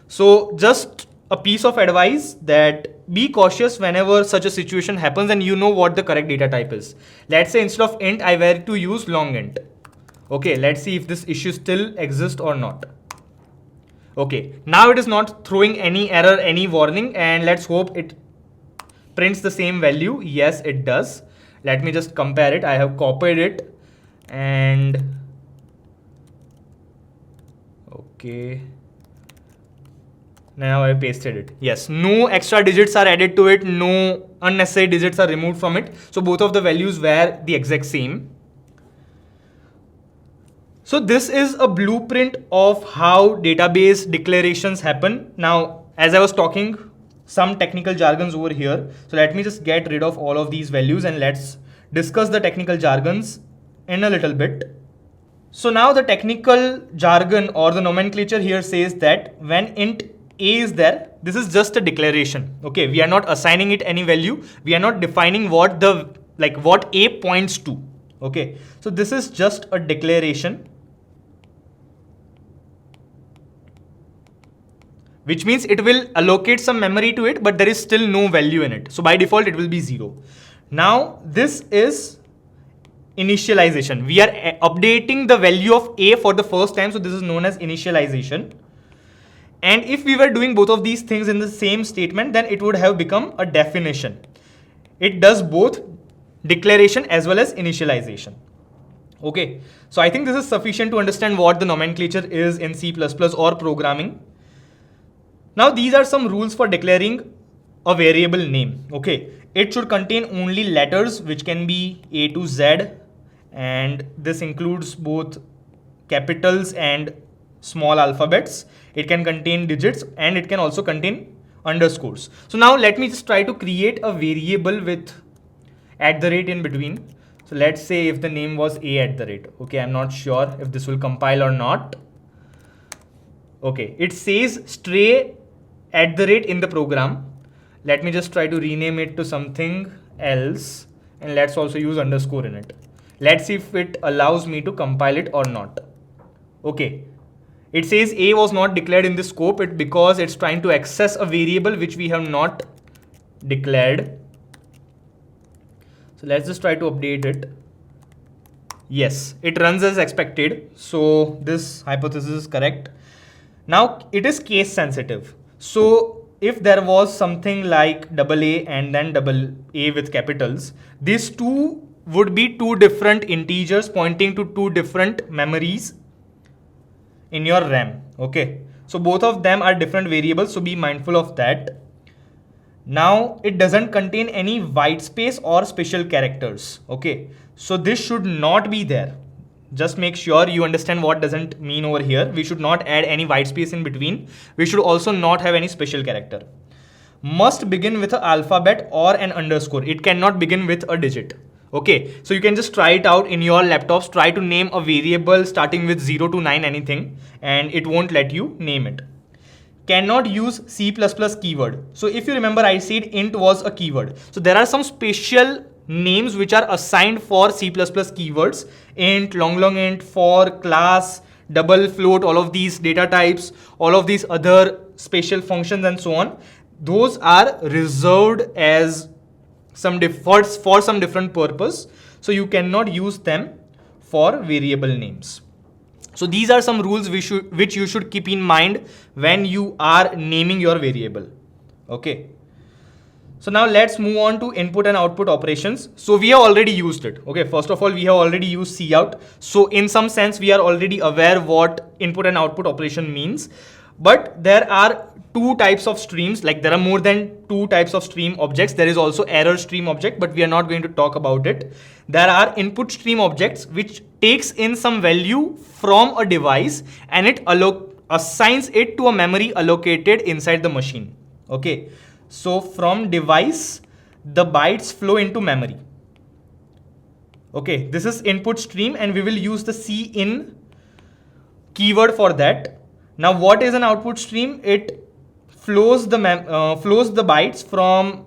So just a piece of advice that be cautious whenever such a situation happens and you know what the correct data type is. Let's say instead of int, I were to use long int. Okay, let's see if this issue still exists or not. Okay, now it is not throwing any error, any warning, and let's hope it prints the same value. Yes, it does. Let me just compare it. I have copied it and okay. Now I pasted it. Yes, no extra digits are added to it, no unnecessary digits are removed from it. So both of the values were the exact same. So this is a blueprint of how database declarations happen. Now, as I was talking, some technical jargons over here. So let me just get rid of all of these values and let's discuss the technical jargons in a little bit. So now the technical jargon or the nomenclature here says that when int a is there, this is just a declaration. Okay, we are not assigning it any value. We are not defining what the what a points to. Okay, so this is just a declaration, which means it will allocate some memory to it, but there is still no value in it. So by default, it will be 0. Now this is initialization. We are updating the value of a for the first time. So this is known as initialization. And if we were doing both of these things in the same statement, then it would have become a definition. It does both declaration as well as initialization. Okay, so I think this is sufficient to understand what the nomenclature is in C++ or programming. Now these are some rules for declaring a variable name. Okay, it should contain only letters which can be A to Z, and this includes both capitals and small alphabets. It can contain digits and it can also contain underscores. So now let me just try to create a variable with @ in between. So let's say if the name was a@. Okay, I'm not sure if this will compile or not. Okay, it says stray @ in the program. Let me just try to rename it to something else, and let's also use underscore in it. Let's see if it allows me to compile it or not. Okay, it says a was not declared in the scope because it's trying to access a variable which we have not declared. So let's just try to update it. Yes, it runs as expected. So this hypothesis is correct. Now it is case sensitive. So if there was something like AA and then AA with capitals, these two would be two different integers pointing to two different memories in your RAM. Okay, so both of them are different variables, so be mindful of that. Now it doesn't contain any white space or special characters. Okay, so this should not be there. Just make sure you understand what doesn't mean over here. We should not add any white space in between. We should also not have any special character. Must begin with an alphabet or an underscore. It cannot begin with a digit. Okay, so you can just try it out in your laptops. Try to name a variable starting with 0 to 9 anything, and it won't let you name it. Cannot use C++ keyword. So if you remember, I said int was a keyword. So there are some special names which are assigned for C++ keywords: int, long int, for, class, double float, all of these data types, all of these other special functions and so on. Those are reserved as for some different purpose. So you cannot use them for variable names. So these are some rules which you should keep in mind when you are naming your variable. Okay. So now let's move on to input and output operations. So we have already used it. Okay, first of all, we have already used cout. So in some sense, we are already aware what input and output operation means. But there are two types of streams, like there are more than two types of stream objects. There is also error stream object, but we are not going to talk about it. There are input stream objects which takes in some value from a device and it assigns it to a memory allocated inside the machine. Okay, so from device, the bytes flow into memory. Okay, this is input stream and we will use the cin keyword for that. Now what is an output stream? It flows the bytes from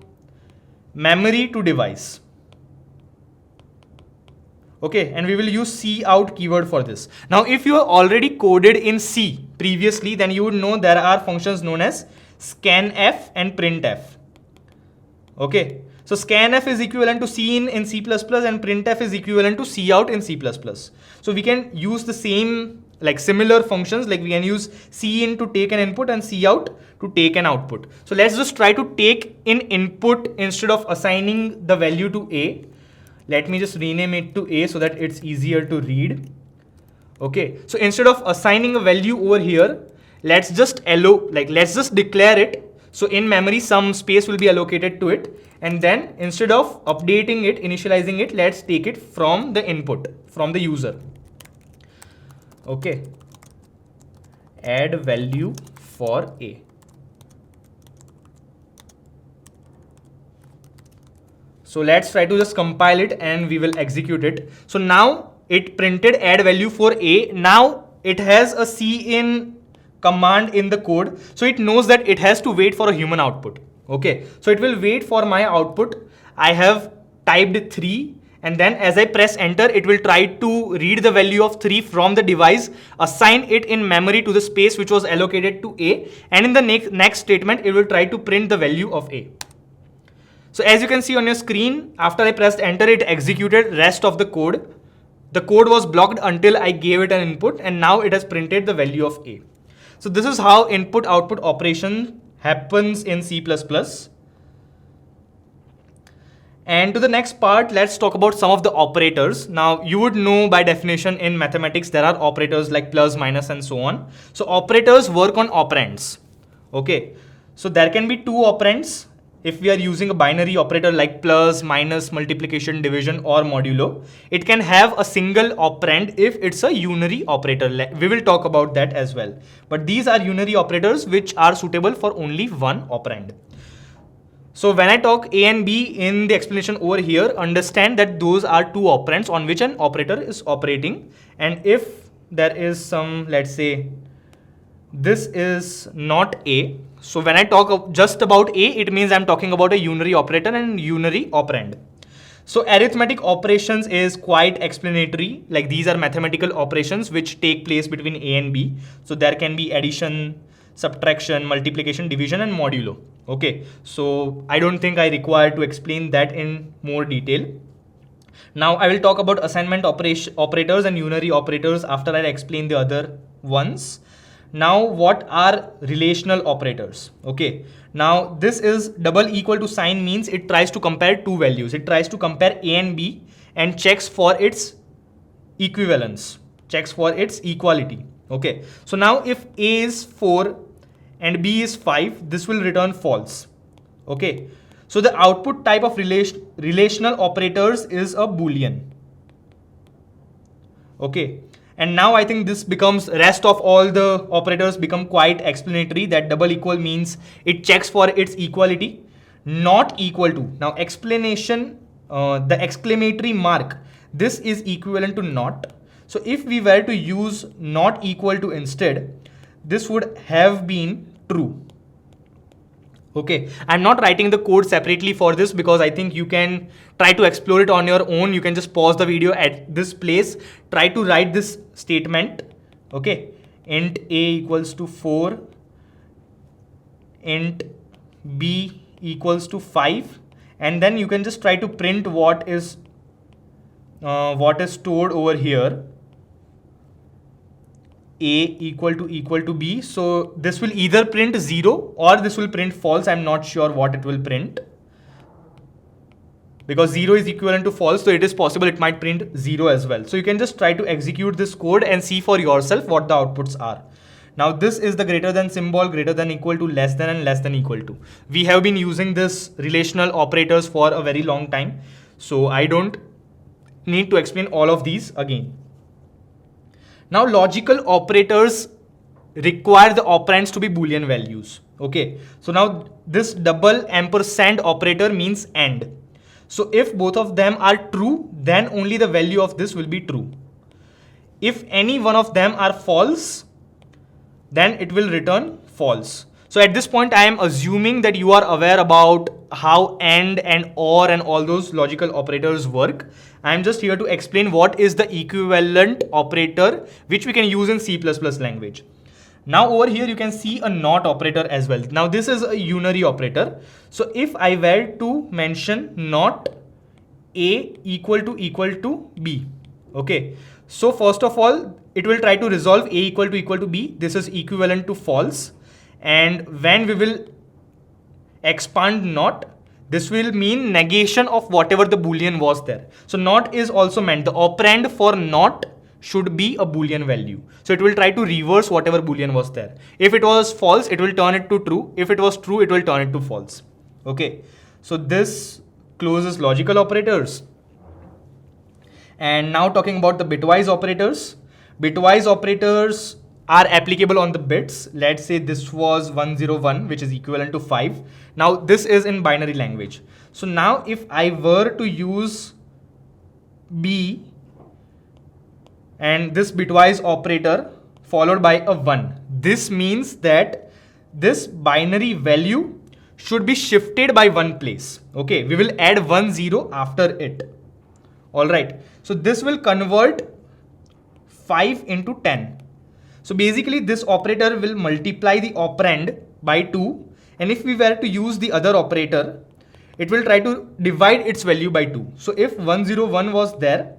memory to device. Okay, and we will use cout keyword for this. Now if you are already coded in C previously, then you would know there are functions known as scanf and printf. Okay, so scanf is equivalent to cin in C++ and printf is equivalent to cout in C++. So we can use the same, like similar functions, like we can use cin to take an input and cout to take an output. So let's just try to take in input instead of assigning the value to a. Let me just rename it to a so that it's easier to read. Okay, so instead of assigning a value over here, let's just declare it. So in memory, some space will be allocated to it. And then instead of updating it, initializing it, let's take it from the input, from the user. Okay, add value for a. So let's try to just compile it and we will execute it. So now it printed add value for a. Now it has a cin command in the code. So it knows that it has to wait for a human output. Okay, so it will wait for my output. I have typed 3. And then as I press enter, it will try to read the value of 3 from the device, assign it in memory to the space which was allocated to a. And in the next statement, it will try to print the value of a. So as you can see on your screen, after I pressed enter, it executed rest of the code. The code was blocked until I gave it an input, and now it has printed the value of a. So this is how input-output operation happens in C++. And to the next part, let's talk about some of the operators. Now you would know by definition in mathematics, there are operators like plus, minus, and so on. So operators work on operands. Okay, so there can be two operands if we are using a binary operator like plus, minus, multiplication, division, or modulo, it can have a single operand if it's a unary operator. We will talk about that as well. But these are unary operators which are suitable for only one operand. So when I talk A and B in the explanation over here, understand that those are two operands on which an operator is operating. And if there is some, let's say, this is not A. So when I talk just about A, it means I'm talking about a unary operator and unary operand. So arithmetic operations is quite explanatory. Like these are mathematical operations which take place between A and B. So there can be addition, subtraction, multiplication, division, and modulo. Okay, so I don't think I require to explain that in more detail. Now I will talk about assignment operators and unary operators after I explain the other ones. Now what are relational operators? Okay, now this is double equal to sign means it tries to compare two values. It tries to compare A and B and checks for its equivalence, checks for its equality. Okay, so now if A is 4 and B is 5, this will return false. Okay, so the output type of relational operators is a boolean. Okay, and now I think this becomes, rest of all the operators become quite explanatory, that double equal means it checks for its equality, not equal to. Now explanation, the exclamatory mark, this is equivalent to not. So if we were to use not equal to instead, this would have been true. Okay, I'm not writing the code separately for this because I think you can try to explore it on your own. You can just pause the video at this place, try to write this statement. Okay, int A equals to 4, int B equals to 5, and then you can just try to print what is stored over here. A equal to B. So this will either print 0 or this will print false. I'm not sure what it will print, because 0 is equivalent to false, so it is possible it might print 0 as well. So you can just try to execute this code and see for yourself what the outputs are. Now this is the greater than symbol, greater than, equal to, less than, and less than equal to. We have been using this relational operators for a very long time, so I don't need to explain all of these again. Now logical operators require the operands to be boolean values. Okay, so now this double ampersand operator means and. So if both of them are true, then only the value of this will be true. If any one of them are false, then it will return false. So at this point, I am assuming that you are aware about how and or and all those logical operators work. I am just here to explain what is the equivalent operator which we can use in C++ language. Now over here you can see a not operator as well. Now this is a unary operator. So if I were to mention not A equal to B, okay. So first of all, it will try to resolve A equal to B. This is equivalent to false. And when we will expand not, this will mean negation of whatever the boolean was there. So not is also meant, the operand for not should be a boolean value. So it will try to reverse whatever boolean was there. If it was false, it will turn it to true. If it was true, it will turn it to false. Okay, so this closes logical operators. And now talking about the bitwise operators. Bitwise operators are applicable on the bits. Let's say this was 101, which is equivalent to 5. Now this is in binary language. So now if I were to use B and this bitwise operator followed by a 1, this means that this binary value should be shifted by one place. Okay, we will add 1 0 after it. All right, so this will convert 5 into 10. So basically this operator will multiply the operand by 2, and if we were to use the other operator, it will try to divide its value by 2. So if 101 was there,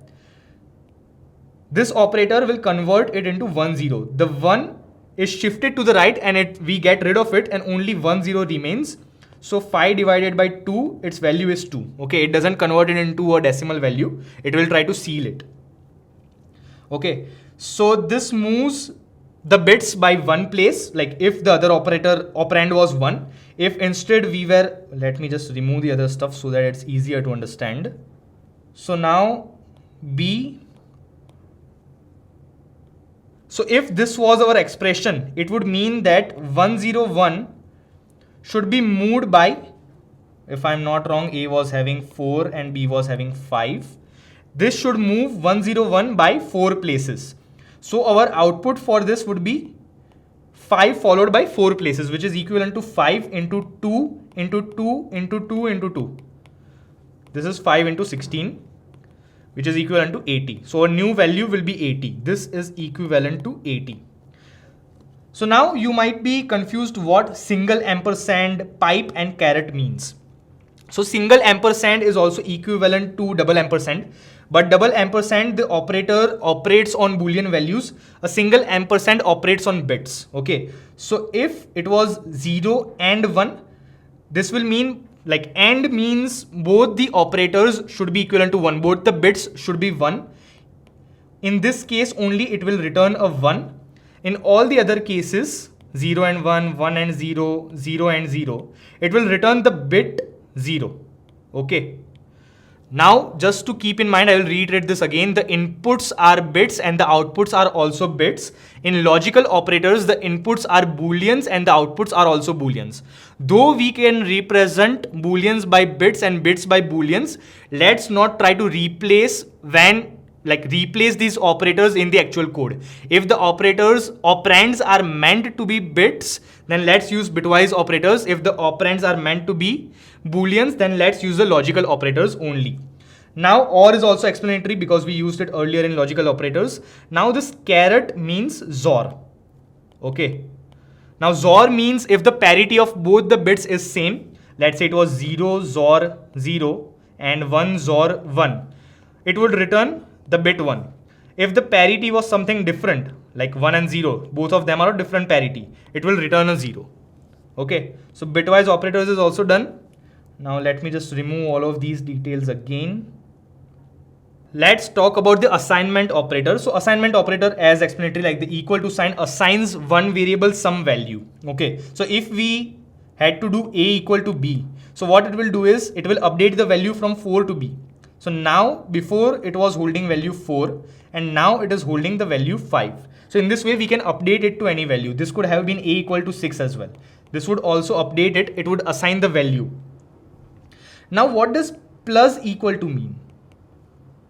this operator will convert it into 10. The 1 is shifted to the right and we get rid of it, and only 10 remains. So 5 divided by 2, its value is 2. Okay, it doesn't convert it into a decimal value. It will try to seal it. Okay, so this moves the bits by one place, like if the other operand was 1, if instead we were, let me just remove the other stuff so that it's easier to understand. So now B, so if this was our expression, it would mean that 101 should be moved by, if I'm not wrong, A was having 4 and B was having 5. This should move 101 by 4 places. So our output for this would be 5 followed by 4 places, which is equivalent to 5 into 2 into 2 into 2 into 2. This is 5 into 16, which is equivalent to 80. So a new value will be 80. This is equivalent to 80. So now you might be confused what single ampersand, pipe and caret means. So single ampersand is also equivalent to double ampersand. But double ampersand, the operator operates on Boolean values. A single ampersand operates on bits. Okay. So if it was 0 and 1, this will mean, like, and means both the operators should be equivalent to 1. Both the bits should be 1. In this case only it will return a 1. In all the other cases, 0 and 1, 1 and 0, 0 and 0, it will return the bit 0. Okay. Now, just to keep in mind, I will reiterate this again. The inputs are bits and the outputs are also bits. In logical operators, the inputs are booleans and the outputs are also booleans. Though we can represent booleans by bits and bits by booleans, let's not try to replace these operators in the actual code. If the operands are meant to be bits, then let's use bitwise operators. If the operands are meant to be booleans, then let's use the logical operators only. Now OR is also explanatory because we used it earlier in logical operators. Now this caret means XOR. Okay. Now XOR means if the parity of both the bits is same, let's say it was 0 XOR 0 and 1 XOR 1, it would return the bit 1. If the parity was something different, like 1 and 0, both of them are a different parity, it will return a 0. Okay, so bitwise operators is also done. Now let me just remove all of these details again. Let's talk about the assignment operator. So assignment operator, as explanatory, like the equal to sign, assigns one variable some value. Okay, so if we had to do A equal to B, so what it will do is it will update the value from 4 to B. So now before it was holding value 4 and now it is holding the value 5. So in this way we can update it to any value. This could have been A equal to 6 as well. This would also update it. It would assign the value. Now what does plus equal to mean?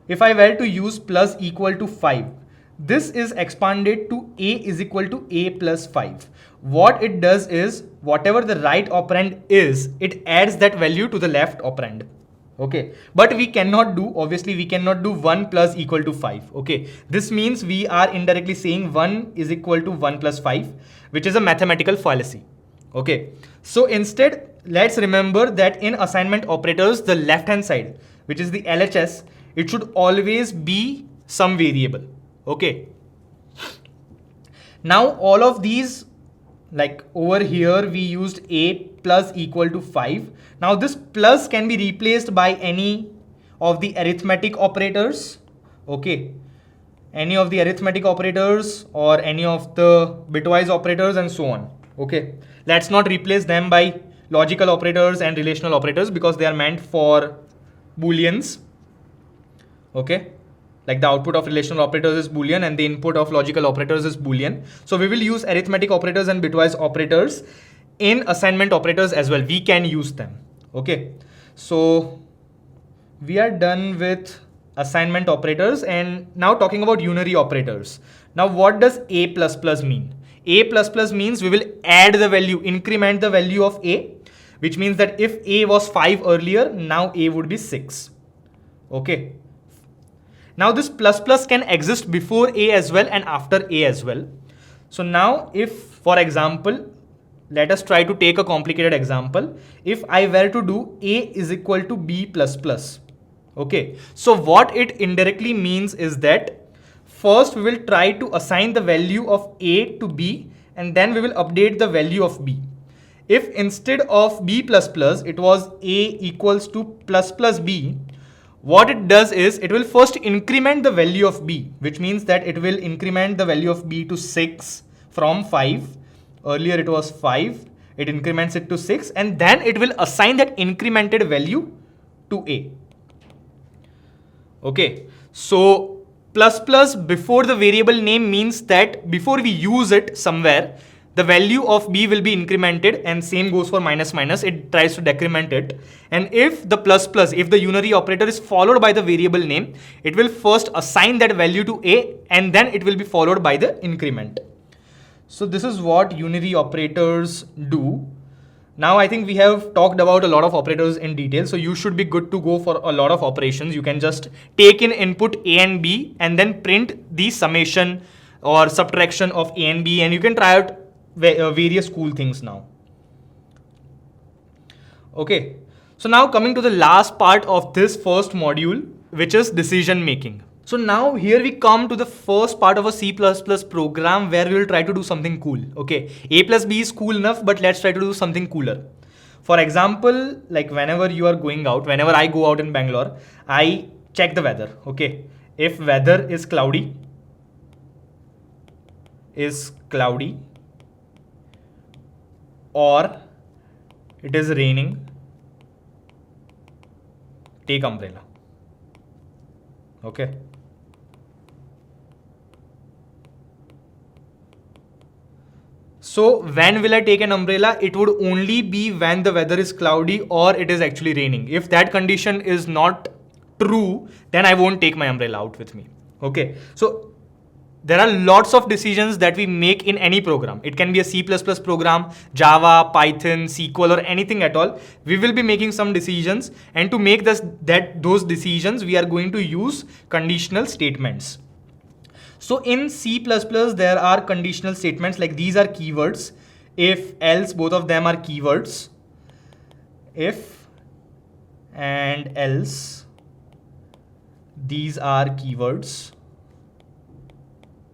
If I were to use plus equal to 5, this is expanded to A is equal to A plus 5. What it does is whatever the right operand is, it adds that value to the left operand. Okay, but we cannot do, obviously we cannot do 1 plus equal to 5. Okay, this means we are indirectly saying 1 is equal to 1 plus 5, which is a mathematical fallacy. Okay, so instead let's remember that in assignment operators, the left hand side, which is the LHS, it should always be some variable. Okay, now all of these, like over here we used A plus equal to 5. Now this plus can be replaced by any of the arithmetic operators. Okay, any of the arithmetic operators or any of the bitwise operators and so on. Okay, let's not replace them by logical operators and relational operators because they are meant for booleans. Okay, like the output of relational operators is boolean and the input of logical operators is boolean. So we will use arithmetic operators and bitwise operators in assignment operators as well. We can use them. Okay, so we are done with assignment operators and now talking about unary operators. Now what does A plus plus mean? A plus plus means we will add the value, increment the value of A, which means that if A was 5 earlier, now A would be 6. Okay. Now this plus plus can exist before A as well and after A as well. So now if, for example, let us try to take a complicated example. If I were to do A is equal to B plus plus. Okay. So what it indirectly means is that first we will try to assign the value of A to B and then we will update the value of B. If instead of B plus plus, it was A equals to plus plus B, what it does is it will first increment the value of B, which means that it will increment the value of B to 6, from 5. Earlier it was 5. It increments it to 6, and then it will assign that incremented value to A. Okay, so plus plus before the variable name means that before we use it somewhere, the value of B will be incremented, and same goes for minus minus. It tries to decrement it. And if the plus plus, if the unary operator is followed by the variable name, it will first assign that value to A, and then it will be followed by the increment. So this is what unary operators do. Now I think we have talked about a lot of operators in detail, so you should be good to go for a lot of operations. You can just take in input A and B and then print the summation or subtraction of A and B, and you can try out various cool things now. Okay, so now coming to the last part of this first module, which is decision making. So now here we come to the first part of a C++ program where we will try to do something cool. Okay, A plus B is cool enough, but let's try to do something cooler. For example, like whenever you are going out, whenever I go out in Bangalore, I check the weather. Okay, if weather is cloudy, or it is raining, take umbrella. Okay. So when will I take an umbrella? It would only be when the weather is cloudy or it is actually raining. If that condition is not true, then I won't take my umbrella out with me. Okay. So there are lots of decisions that we make in any program. It can be a C++ program, Java, Python, SQL, or anything at all. We will be making some decisions, and to make those decisions, we are going to use conditional statements. So in C++, there are conditional statements, like these are keywords. If, else, both of them are keywords. If and else, these are keywords.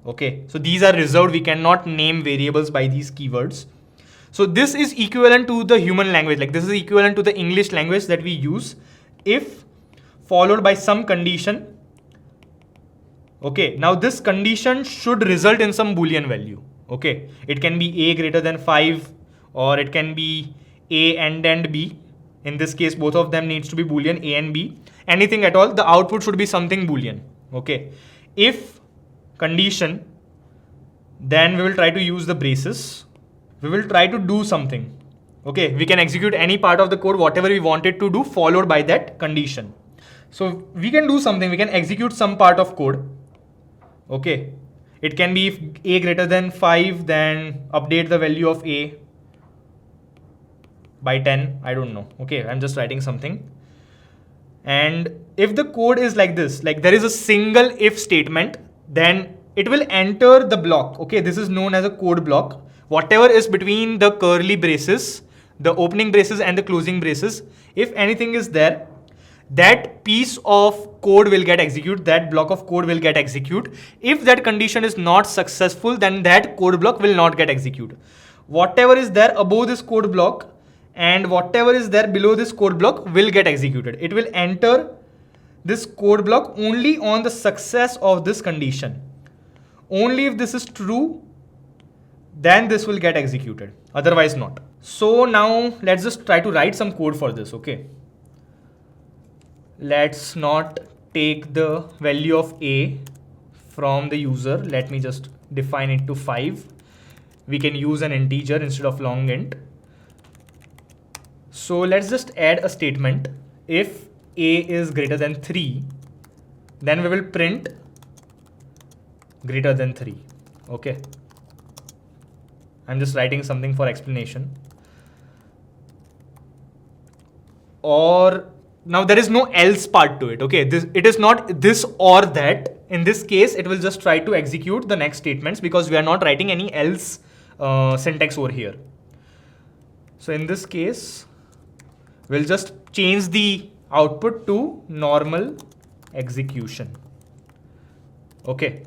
Okay, so these are reserved. We cannot name variables by these keywords. So this is equivalent to the human language. Like this is equivalent to the English language that we use. If followed by some condition. Okay, now this condition should result in some Boolean value. Okay, it can be A greater than 5, or it can be A and B. In this case, both of them needs to be Boolean, A and B. Anything at all, the output should be something Boolean. Okay, if condition, then we will try to use the braces. We will try to do something. Okay, we can execute any part of the code, whatever we wanted to do, followed by that condition. So we can do something, we can execute some part of code. Okay, it can be if A greater than 5, then update the value of A by 10. I don't know. Okay, I'm just writing something. And if the code is like this, like there is a single if statement, then it will enter the block. Okay, this is known as a code block. Whatever is between the curly braces, the opening braces and the closing braces, if anything is there, that piece of code will get executed, that block of code will get executed. If that condition is not successful, then that code block will not get executed. Whatever is there above this code block and whatever is there below this code block will get executed. It will enter this code block only on the success of this condition. Only if this is true, then this will get executed, otherwise not. So now let's just try to write some code for this. Okay, let's not take the value of A from the user. Let me just define it to 5. We can use an integer instead of long int. So let's just add a statement. If A is greater than 3, then we will print greater than 3. Okay, I'm just writing something for explanation. Or now there is no else part to it. Okay, it is not this or that. In this case, it will just try to execute the next statements because we are not writing any else syntax over here. So in this case, we'll just change the output to normal execution. Okay,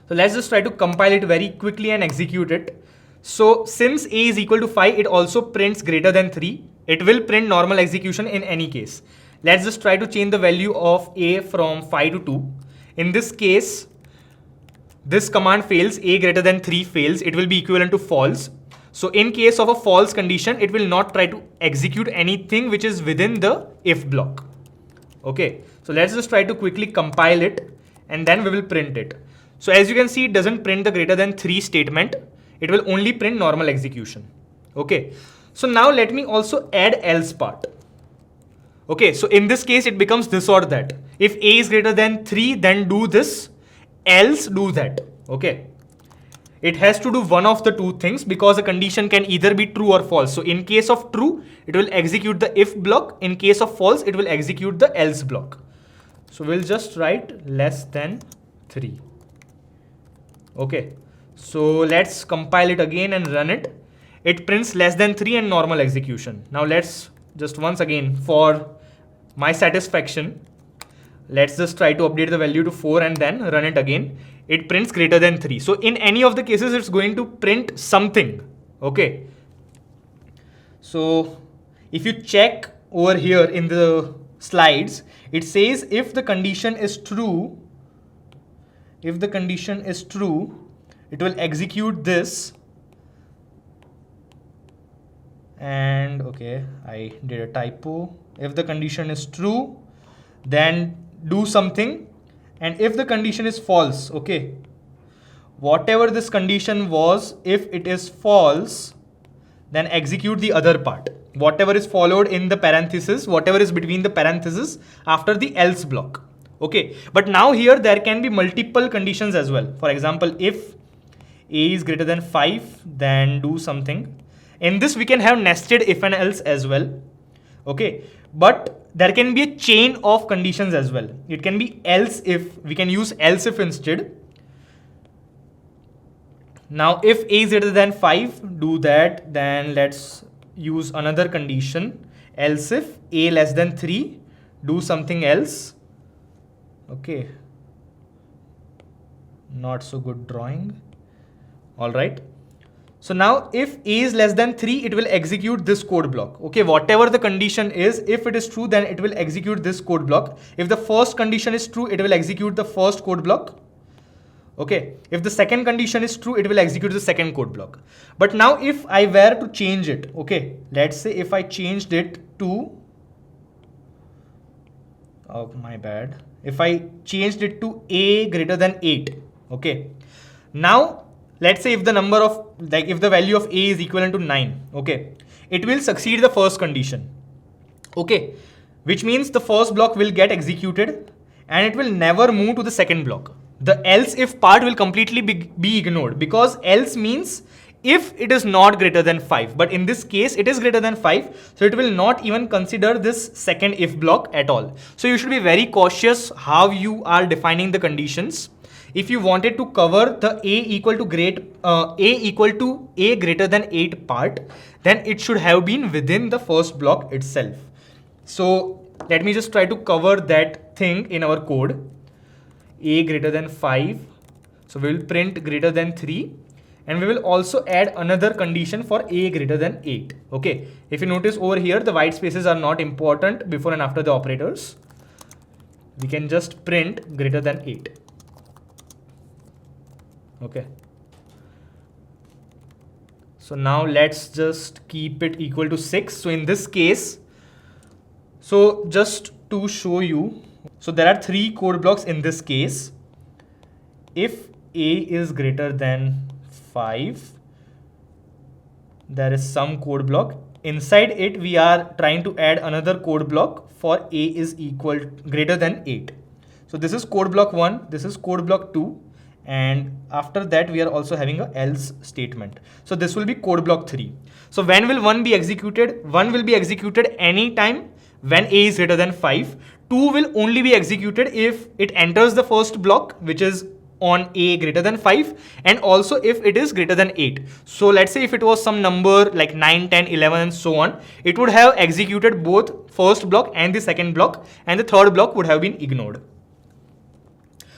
so let's just try to compile it very quickly and execute it. So since A is equal to 5, it also prints greater than 3. It will print normal execution in any case. Let's just try to change the value of A from 5 to 2. In this case, this command fails, a greater than 3 fails, it will be equivalent to false. So in case of a false condition, it will not try to execute anything which is within the if block. Okay, so let's just try to quickly compile it and then we will print it. So as you can see, it doesn't print the greater than 3 statement. It will only print normal execution. Okay, so now let me also add else part. Okay, so in this case, it becomes this or that. If a is greater than 3, then do this, else do that. Okay, it has to do one of the two things because a condition can either be true or false. So in case of true, it will execute the if block. In case of false, it will execute the else block. So we'll just write less than 3. Okay, so let's compile it again and run it. It prints less than 3 and normal execution. Now let's just once again, for my satisfaction, let's just try to update the value to 4 and then run it again. It prints greater than 3. So in any of the cases, it's going to print something. Okay. So if you check over here in the slides, it says if the condition is true, it will execute this. And okay, I did a typo. If the condition is true, then do something. And if the condition is false, okay, whatever this condition was, if it is false, then execute the other part. Whatever is followed in the parenthesis, whatever is between the parentheses after the else block. Okay, but now here there can be multiple conditions as well. For example, if a is greater than 5, then do something. In this, we can have nested if and else as well. Okay, but there can be a chain of conditions as well. It can be else if, we can use else if instead. Now, if a is greater than 5, do that. Then let's use another condition. Else if a less than 3, do something else. Okay, not so good drawing. All right. So now if a is less than 3, it will execute this code block. Okay, whatever the condition is, if it is true, then it will execute this code block. If the first condition is true, it will execute the first code block. Okay, if the second condition is true, it will execute the second code block. But now if I were to change it, okay, let's say if I changed it to, oh my bad, if I changed it to a greater than 8, okay, now let's say if the number of, like if the value of a is equivalent to 9, okay, it will succeed the first condition. Okay, which means the first block will get executed and it will never move to the second block. The else if part will completely be ignored, because else means if it is not greater than 5. But in this case, it is greater than 5. So it will not even consider this second if block at all. So you should be very cautious how you are defining the conditions. If you wanted to cover the a equal to a greater than 8 part, then it should have been within the first block itself. So let me just try to cover that thing in our code. A greater than 5. So we will print greater than 3. And we will also add another condition for a greater than 8. Okay. If you notice over here, the white spaces are not important before and after the operators. We can just print greater than 8. Okay. So now let's just keep it equal to 6. So in this case, so just to show you, so there are 3 code blocks in this case. If a is greater than 5, there is some code block. Inside it, we are trying to add another code block for a is greater than 8. So this is code block 1, this is code block 2. And after that, we are also having a else statement. So this will be code block 3. So when will 1 be executed? 1 will be executed anytime when a is greater than 5. 2 will only be executed if it enters the first block, which is on a greater than 5, and also if it is greater than 8. So let's say if it was some number like 9, 10, 11 and so on, it would have executed both first block and the second block, and the third block would have been ignored.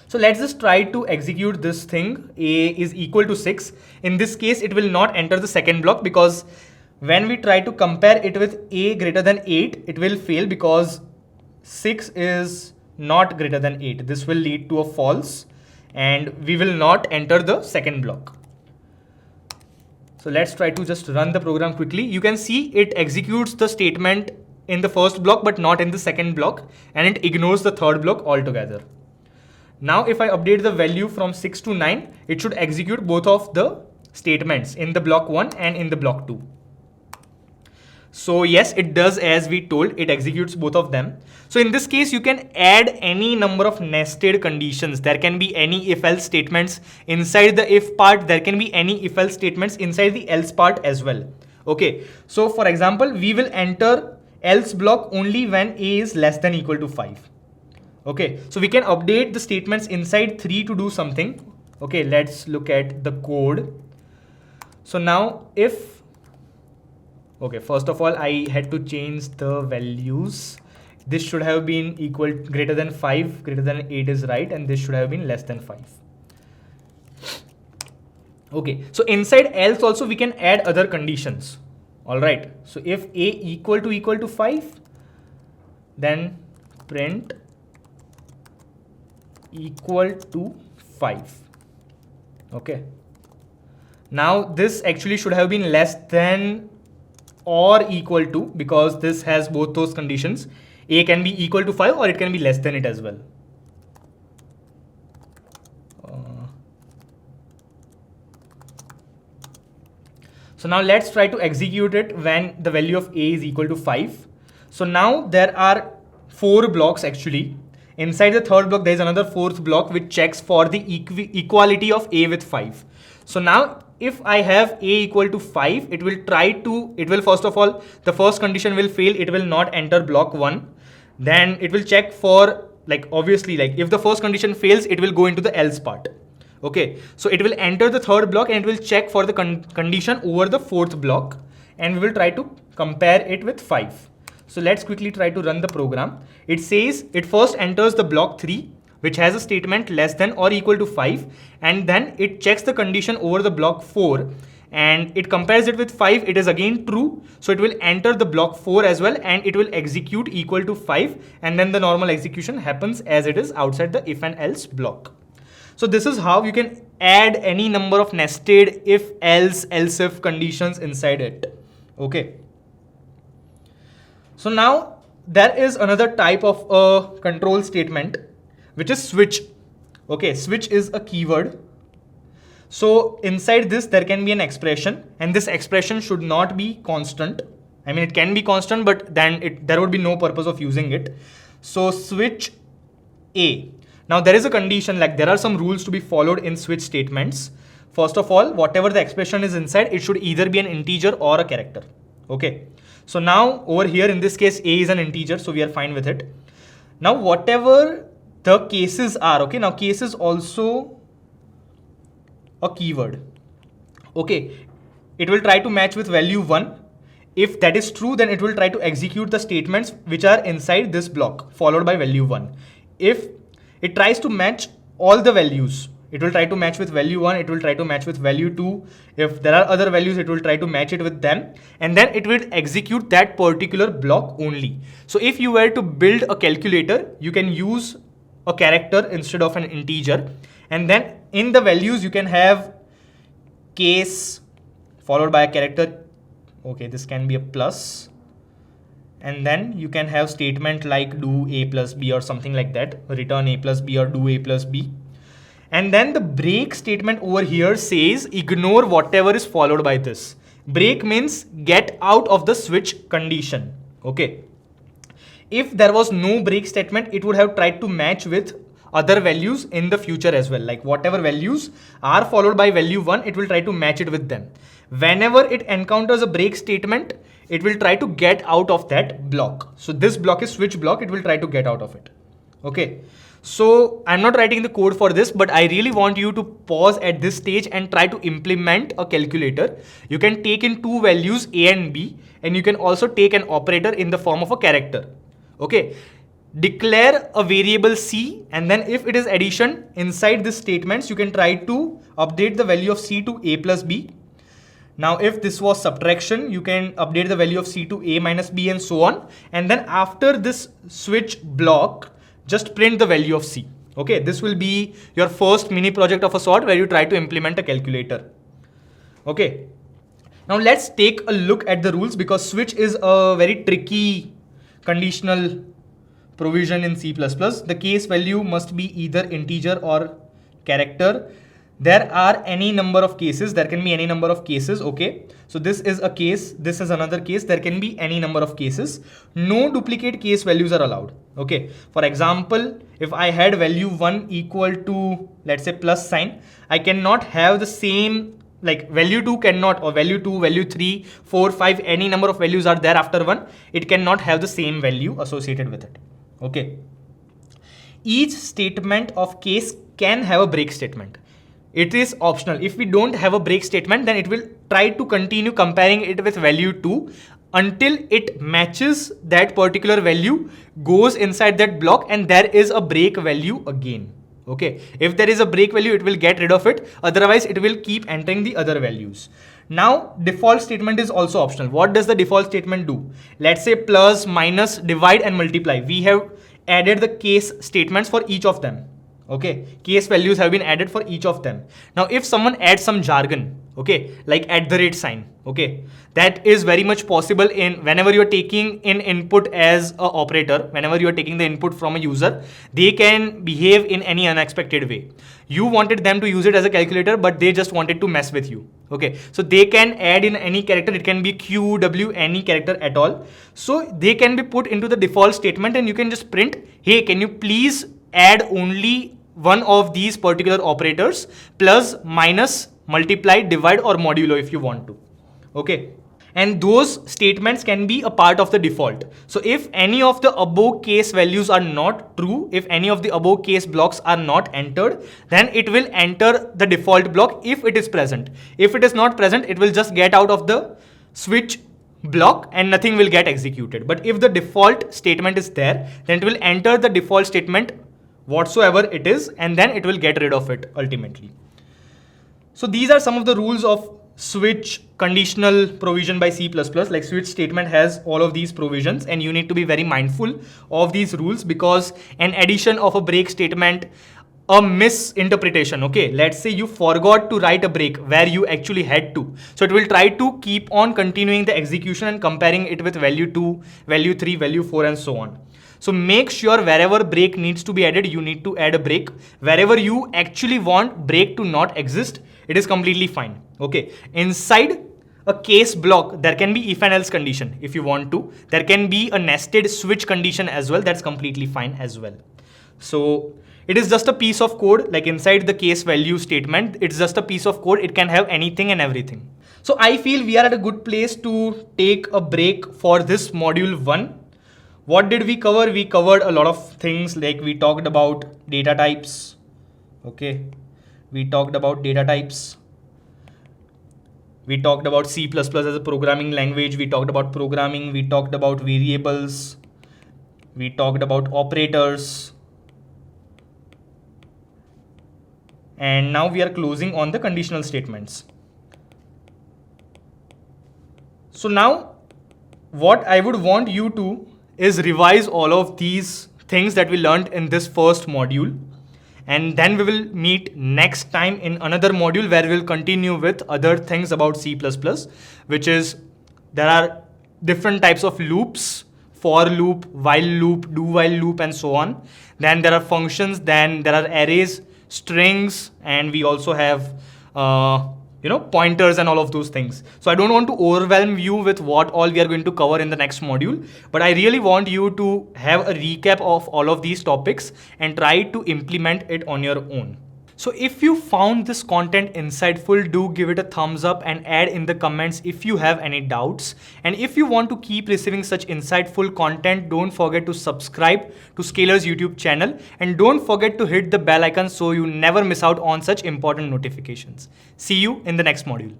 So let's just try to execute this thing. A is equal to 6. In this case, it will not enter the second block because when we try to compare it with a greater than 8, it will fail because 6 is not greater than 8. This will lead to a false. and we will not enter the second block. So let's try to just run the program quickly. You can see it executes the statement in the first block but not in the second block, and it ignores the third block altogether. Now if I update the value from 6 to 9, it should execute both of the statements in the block 1 and in the block 2. So yes, it does as we told, it executes both of them. So in this case, you can add any number of nested conditions. There can be any if-else statements inside the if part. There can be any if-else statements inside the else part as well. Okay, so for example, we will enter else block only when a is less than equal to 5. Okay, so we can update the statements inside 3 to do something. Okay, let's look at the code. So now if, okay, first of all, I had to change the values. This should have been equal, greater than 5, greater than 8 is right, and this should have been less than 5. Okay, so inside else also we can add other conditions. All right, so if a equal to 5, then print equal to 5. Okay, now this actually should have been less than or equal to, because this has both those conditions. A can be equal to 5 or it can be less than it as well. So now let's try to execute it when the value of a is equal to 5. So now there are 4 blocks actually. Inside the third block, there is another 4th block which checks for the equality of a with 5. So now if I have a equal to 5, it will first of all, the first condition will fail. It will not enter block 1. Then it will check for, like, obviously, like if the first condition fails, it will go into the else part. Okay, so it will enter the third block and it will check for the condition over the 4th block, and we will try to compare it with 5. So let's quickly try to run the program. It says it first enters the block 3, which has a statement less than or equal to 5, and then it checks the condition over the block 4 and it compares it with 5. It is again true, so it will enter the block 4 as well and it will execute equal to 5, and then the normal execution happens as it is outside the if and else block. So this is how you can add any number of nested if, else, else if conditions inside it. Okay. So now there is another type of a control statement, which is switch. Okay, switch is a keyword. So inside this, there can be an expression, and this expression should not be constant. I mean, it can be constant, but then there would be no purpose of using it. So switch A. Now there is a condition, like there are some rules to be followed in switch statements. First of all, whatever the expression is inside, it should either be an integer or a character. Okay. So now over here, in this case, A is an integer, so we are fine with it. Now whatever the cases are, okay, now case is also a keyword. Okay, it will try to match with value 1. If that is true, then it will try to execute the statements which are inside this block followed by value 1. If it tries to match all the values, it will try to match with value 1, it will try to match with value 2. If there are other values, it will try to match it with them, and then it will execute that particular block only. So if you were to build a calculator, you can use a character instead of an integer, and then in the values you can have case followed by a character. Okay, this can be a plus, and then you can have statement like do a plus b or something like that, return a plus b or do a plus b. And then the break statement over here says ignore whatever is followed by this. Break means get out of the switch condition. Okay. If there was no break statement, it would have tried to match with other values in the future as well. Like whatever values are followed by value 1, it will try to match it with them. Whenever it encounters a break statement, it will try to get out of that block. So this block is switch block, it will try to get out of it. Okay. So I'm not writing the code for this, but I really want you to pause at this stage and try to implement a calculator. You can take in two values a and b, and you can also take an operator in the form of a character. Okay. Declare a variable c, and then if it is addition inside this statements, you can try to update the value of c to a plus b. Now if this was subtraction, you can update the value of c to a minus b and so on. And then after this switch block, just print the value of c. Okay, this will be your first mini project of a sort where you try to implement a calculator. Okay, now let's take a look at the rules, because switch is a very tricky conditional provision in C++. The case value must be either integer or character. There are any number of cases. There can be any number of cases. Okay, so this is a case, this is another case. There can be any number of cases. No duplicate case values are allowed. Okay, for example, if I had value 1 equal to, let's say, plus sign, I cannot have the same, like value 2 cannot, or value 2, value 3, 4, 5, any number of values are there after 1. It cannot have the same value associated with it. Okay. Each statement of case can have a break statement. It is optional. If we don't have a break statement, then it will try to continue comparing it with value 2 until it matches that particular value, goes inside that block, and there is a break value again. Okay, if there is a break value, it will get rid of it. Otherwise, it will keep entering the other values. Now, default statement is also optional. What does the default statement do? Let's say plus, minus, divide and multiply. We have added the case statements for each of them. Okay, case values have been added for each of them. Now, if someone adds some jargon, okay, like @ sign, okay, that is very much possible in whenever you're taking in input as a operator, whenever you're taking the input from a user, they can behave in any unexpected way. You wanted them to use it as a calculator, but they just wanted to mess with you. Okay, so they can add in any character. It can be Q, W, any character at all. So they can be put into the default statement, and you can just print, hey, can you please add only one of these particular operators, plus, minus, multiply, divide or modulo if you want to. Okay, and those statements can be a part of the default. So if any of the above case values are not true, if any of the above case blocks are not entered, then it will enter the default block if it is present. If it is not present, it will just get out of the switch block and nothing will get executed. But if the default statement is there, then it will enter the default statement whatsoever it is, and then it will get rid of it ultimately. So these are some of the rules of switch conditional provision by C++. Like switch statement has all of these provisions, and you need to be very mindful of these rules, because an addition of a break statement, a misinterpretation, okay, let's say you forgot to write a break where you actually had to, so it will try to keep on continuing the execution and comparing it with value 2, value 3, value 4 and so on. So make sure wherever break needs to be added, you need to add a break. Wherever you actually want break to not exist, it is completely fine. Okay, inside a case block, there can be if and else condition if you want to. There can be a nested switch condition as well. That's completely fine as well. So it is just a piece of code, like inside the case value statement, it's just a piece of code. It can have anything and everything. So I feel we are at a good place to take a break for this module 1. What did we cover? We covered a lot of things, like we talked about data types. Okay, we talked about data types. We talked about C++ as a programming language. We talked about programming. We talked about variables. We talked about operators. And now we are closing on the conditional statements. So now what I would want you to is revise all of these things that we learned in this first module, and then we will meet next time in another module where we'll continue with other things about C++, which is there are different types of loops, for loop, while loop, do while loop and so on. Then there are functions, then there are arrays, strings, and we also have pointers and all of those things. So I don't want to overwhelm you with what all we are going to cover in the next module, but I really want you to have a recap of all of these topics and try to implement it on your own. So if you found this content insightful, do give it a thumbs up and add in the comments if you have any doubts. And if you want to keep receiving such insightful content, don't forget to subscribe to Scalar's YouTube channel, and don't forget to hit the bell icon so you never miss out on such important notifications. See you in the next module.